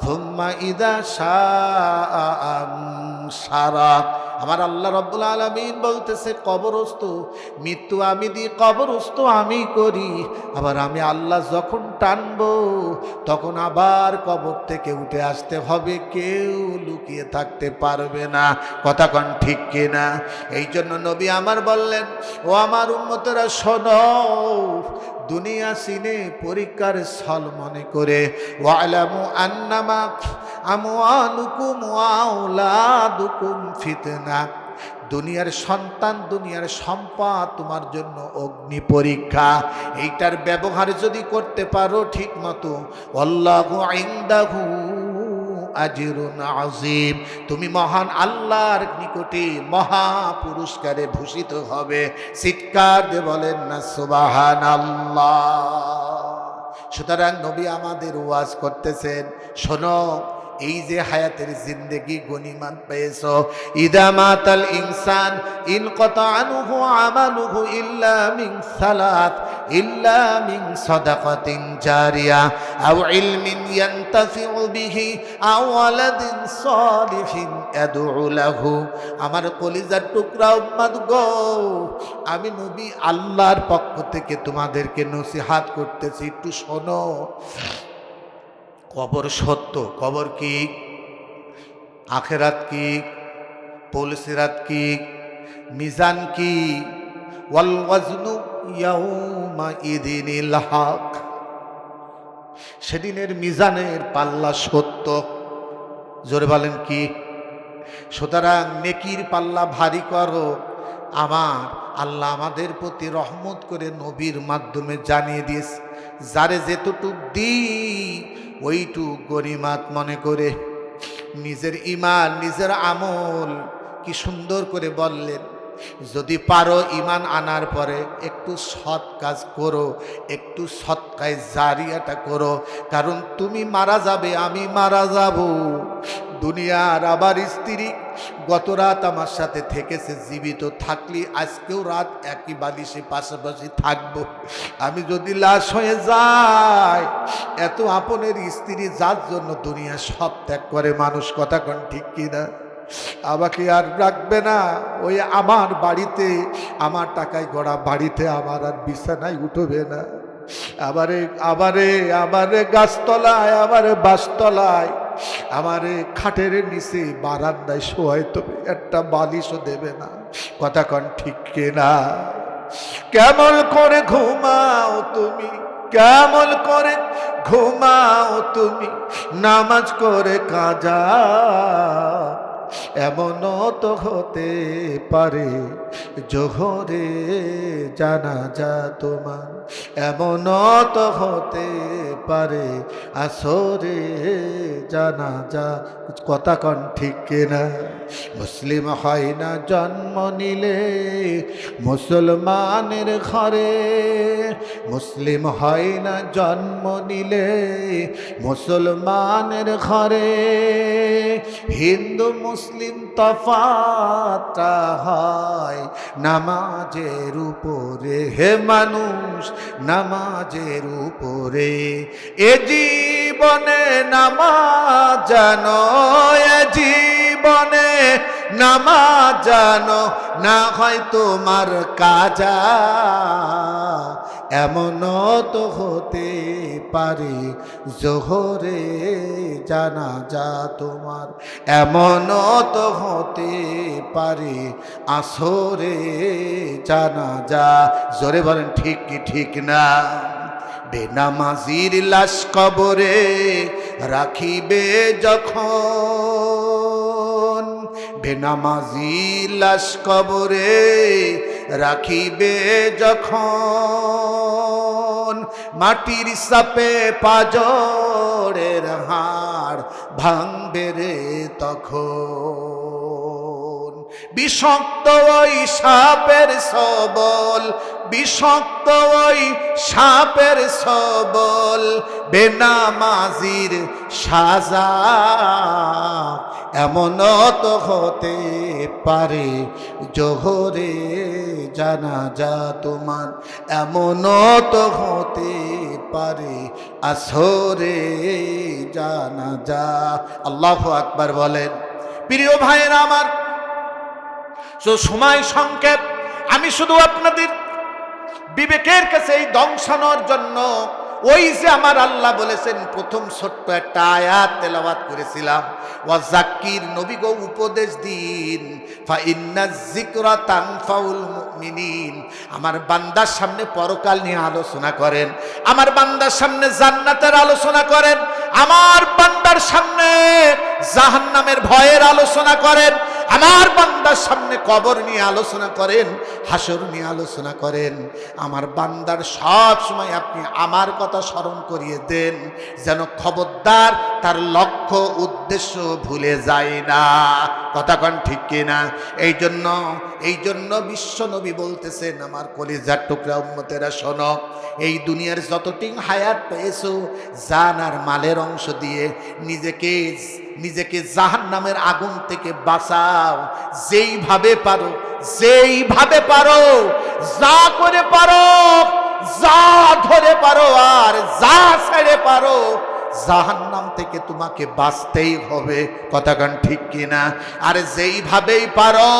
সুম্মা ইযা শাআ আনশারা। আমার আল্লাহ রাব্বুল আলামিন বলতেছে, কবরস্থ মৃত্যু আমি দিই, কবরস্থ আমি করি। আবার আমি আল্লাহ যখন টানবো তখন আবার কবর থেকে উঠে আসতে হবে, কেউ লুকিয়ে থাকতে পারবে না। কথা কন ঠিক কিনা? এই জন্য নবী আমার বললেন, ও আমার উম্মতেরা শোনো, দুনিয়া সিনে পরীক্ষার স্থল মনে করে ওয়ালামু আন্নামা আমওয়ালুকুম ওয়া আওলাদুকুম ফিতনা। দুনিয়ার সন্তান, দুনিয়ার সম্পদ তোমার জন্য অগ্নি পরীক্ষা। এইটার ব্যবহার যদি করতে পারো ঠিক মতো, আল্লাহু ইনদাহু আজরুন আযীম, তুমি মহান আল্লাহর নিকটে মহা পুরস্কারে ভূষিত হবে। চিৎকার দিয়ে বলেন না সুবহানাল্লাহ। সুতরাং নবী আমাদের ওয়াজ করতেছেন, শোনো, এই যে হায়াতের জিন্দেগি গনিমত পেয়েছো, ইদা মাতাল ইনসান ইনকাতা আনহু আমালুহু ইল্লা মিন সালাত, ইল্লা মিন সাদাকাতিন জারিয়া আও ইলমিন ইয়ানতাফিউ বিহি আও ওয়ালাদিন সালিহিন ইয়াদউ লাহু। আমার কলিজার টুকরা উম্মত গো, আমি নবী আল্লাহর পক্ষ থেকে তোমাদেরকে নসিহত করতেছি, একটু শোনো। কবর সত্য, কবর কি, আখেরাত কি, পুলসিরাত কি, মিজান কি, ওয়াল ওয়াজনু ইয়াউমা ইদিনিল হক। সেদিনের মিজানের পাল্লা সত্য। জোরে বলেন কি? সুতরাং নেকির পাল্লা ভারী করো। আমার আল্লাহ আমাদের প্রতি রহমত করে নবীর মাধ্যমে জানিয়ে দিয়েছে, যারে যেতটুক দিই ওইটুক গনিমত মনে করে। নিজের ঈমান, নিজের আমল কি সুন্দর করে বললেন, যদি পারো ঈমান আনার পরে একটু সৎ কাজ করো, একটু সৎকায় জারিয়াটা করো। কারণ তুমি মারা যাবে, আমি মারা যাব। দুনিয়ার আবার স্ত্রী গত রাত আমার সাথে থেকেছে, জীবিত থাকলে আজকেও রাত একই বালিশে পাশাপাশি থাকবো। আমি যদি লাশ হয়ে যাই, এত আপনের স্ত্রী যার জন্য দুনিয়া সব ত্যাগ করে মানুষ, কথা কোন ঠিক কিনা? আমাকে আর রাখবে না ওই আমার বাড়িতে, আমার টাকায় গড়া বাড়িতে আমার আর বিছানায় উঠবে না। আবারে আবারে আবারে গাছতলায়, আবারে বাসতলায়, আমারে খাটের নিচে বারান্দায় শোয়াই, তবে একটা বালিশও দেবে না। কথা কন ঠিক কিনা? কেমন করে ঘুমাও তুমি, কেমন করে ঘুমাও তুমি, নামাজ করে কাজা এমনও তো হতে পারে জোহরে জানাজা তোমার, এমনও তো হতে পারে আসরে জানাজা। কথা কন ঠিক কিনা? মুসলিম হয় না জন্ম নিলে মুসলমানের ঘরে, মুসলিম হয় না জন্ম নিলে মুসলমানের ঘরে। হিন্দু মুসলিম তফাৎটা হয় নামাজের উপরে, হে মানুষ নামাজের উপরে। এ জীবনে নামাজ জানো, এ জীবনে নামাজ জানো, না হয় তোমার কাজা। এমনও তো হতে পারে জোহরে জানাজা তোমার, এমনও তো হতে পারে আসরে জানাজা। জোরে বলেন ঠিক কি ঠিক না? বেনামাজির লাশ কবরে রাখিবে যখন, বেনামাজির লাশ কবরে রাখিবে যখন, মাটির সাপে পাজরের হাড় ভাঙবে রে তখন। বিষাক্ত ওই সাপের সবল, বিষাক্ত ওই সাপের সবল, বেনামাজির সাজা। এমনও তো হতে পারে জোহরে জানাজা তোমার, এমনও তো হতে পারে আসরে জানাজা। আল্লাহু আকবার বলেন। প্রিয় ভাইয়েরা আমার, সময় সংক্ষেপ, আমি শুধু আপনাদের বিবেকের কাছে এই দংশানোর জন্য ওই যে আমার আল্লাহ বলেছেন, প্রথম ছোট্ট একটা আয়াত তেলাওয়াত করেছিলাম, ওয়াজাক্কির, নবী গো উপদেশ দিন, ফা ইন্নাজ যিকরা তানফাউল মুমিনিন। আমার বান্দার সামনে পরকাল নিয়ে আলোচনা করেন, আমার বান্দার সামনে জান্নাতের আলোচনা করেন, আমার বান্দার সামনে জাহান্নামের ভয়ের আলোচনা করেন, আমার বান্দার সামনে কবর নিয়ে আলোচনা করেন, হাসর নিয়ে আলোচনা করেন। আমার বান্দার সব সময় আপনি আমার কথা স্মরণ করিয়ে দেন, যেন খবরদার তার লক্ষ্য উদ্দেশ্য ভুলে যায় না। কথা কন ঠিক কিনা? এই জন্য বিশ্ব নবী বলতেছেন, আমার কলিজার টুকরা উম্মতেরা শোনো, এই দুনিয়ার যতটিং হায়াত পেয়েছো, জান আর মালের অংশ দিয়ে নিজেকে জাহান্নামের আগুন থেকে বাঁচাও। যেইভাবে পারো, যেইভাবে পারো, যা করে পারো, যা ধরে পারো আর যা ছেড়ে পারো, জাহান্নাম থেকে তোমাকে বাঁচতেই হবে। কথা কান ঠিক কিনা? আর যেইভাবেই পারো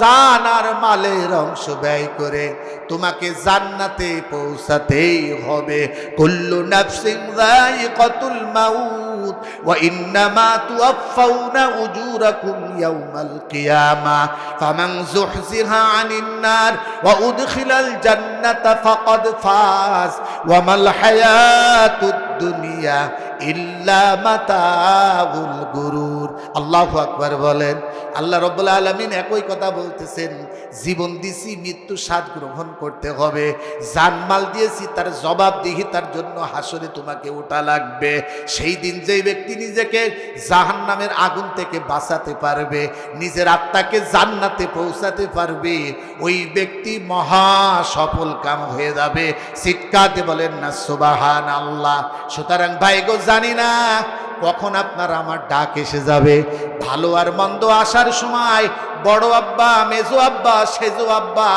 জান আর মালের অংশ ব্যয় করে তোমাকে জান্নাতে পৌঁছাতেই হবে। কুল্লু নাফসিন যায়িকাতুল মাউত ওয়া ইন্নামা তুওয়াফাউনা উজুরাকুম ইয়াওমাল কিয়ামাহ ফামান যুহজিহা আনিন নার ওয়া উদখিলাল জান্নাতা ফাকাদ ফাজ ওয়া মাল হায়াতুদ দুনিয়া ইল্লা মাতাউল গুরুর। আল্লাহু আকবার বলেন। আল্লাহ রাব্বুল আলামিন একই কথা বলতেছেন, জীবন দিছি মৃত্যু স্বাদ গ্রহণ করতে হবে, জানমাল দিয়েছি তার জবাবদিহি তার জন্য হাসরে তোমাকে ওঠা লাগবে। সেই দিন যেই ব্যক্তি নিজেকে জাহান্নামের আগুন থেকে বাঁচাতে পারবে, নিজের আত্মাকে জান্নাতে পৌঁছাতে পারবে, ওই ব্যক্তি মহা সফল কাম হয়ে যাবে। চিৎকারতে বলেন না সুবহানাল্লাহ। সুতরাং ভাই গো, জানি না কখন আপনার আমার ডাক এসে যাবে। ভালো আর মন্দ আসার সময় বড় আব্বা, মেজো আব্বা, সেজো আব্বা,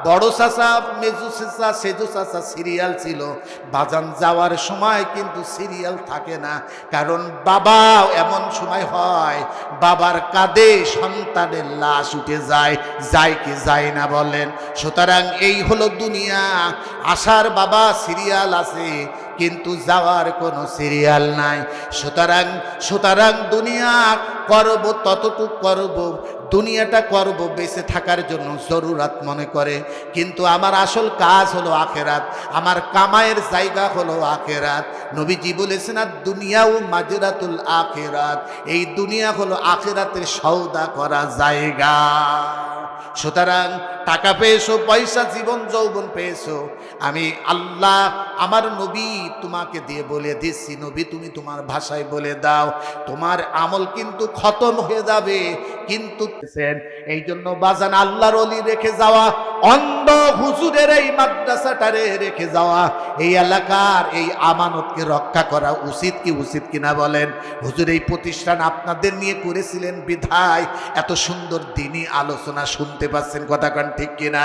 বড় চাচা, মেজো চাচা, সেজো চাচা সিরিয়াল ছিল। বাজান যাওয়ার সময় কিন্তু সিরিয়াল থাকে না, কারণ বাবা এমন সময় হয় বাবার কাঁধে সন্তানের লাশ উঠে যায়, যায় কি যায় না বলেন? সুতরাং এই হলো দুনিয়া। আসার বাবা সিরিয়াল আছে, কিন্তু যাওয়ার কোনো সিরিয়াল নাই। সুতরাং সুতরাং দুনিয়া করব ততটুক করব, দুনিয়াটা করব বেঁচে থাকার জন্য জরুরত মনে করে, কিন্তু আমার আসল কাজ হলো আখেরাত, আমার কামায়ের জায়গা হলো আখেরাত। নবীজি বলেছেন আর দুনিয়াও মাজরাতুল আখেরাত, এই দুনিয়া হলো আখেরাতের সওদা করা জায়গা। সুতরাং টাকা পেয়েছো, পয়সা, জীবন যৌবন পেয়েছো, আমি আল্লাহ আমার নবী তোমাকে দিয়ে বলে দিচ্ছি, নবী তুমি তোমার ভাষায় বলে দাও, তোমার আমল কিন্তু খতম হয়ে যাবে। কিন্তু এই জন্য বাজান আল্লাহর ওলি রেখে যাওয়া, অন্ধ হুজুরের এই মাদ্রাসাটারে রেখে যাওয়া, এই এলাকার এই আমানতকে রক্ষা করা উচিত কি উচিত কিনা বলেন? হুজুর এই প্রতিষ্ঠান আপনাদের নিয়ে করেছিলেন বিধায় এত সুন্দর দিনই আলোচনা শুনতে পাচ্ছেন, কথা কান ঠিক কিনা?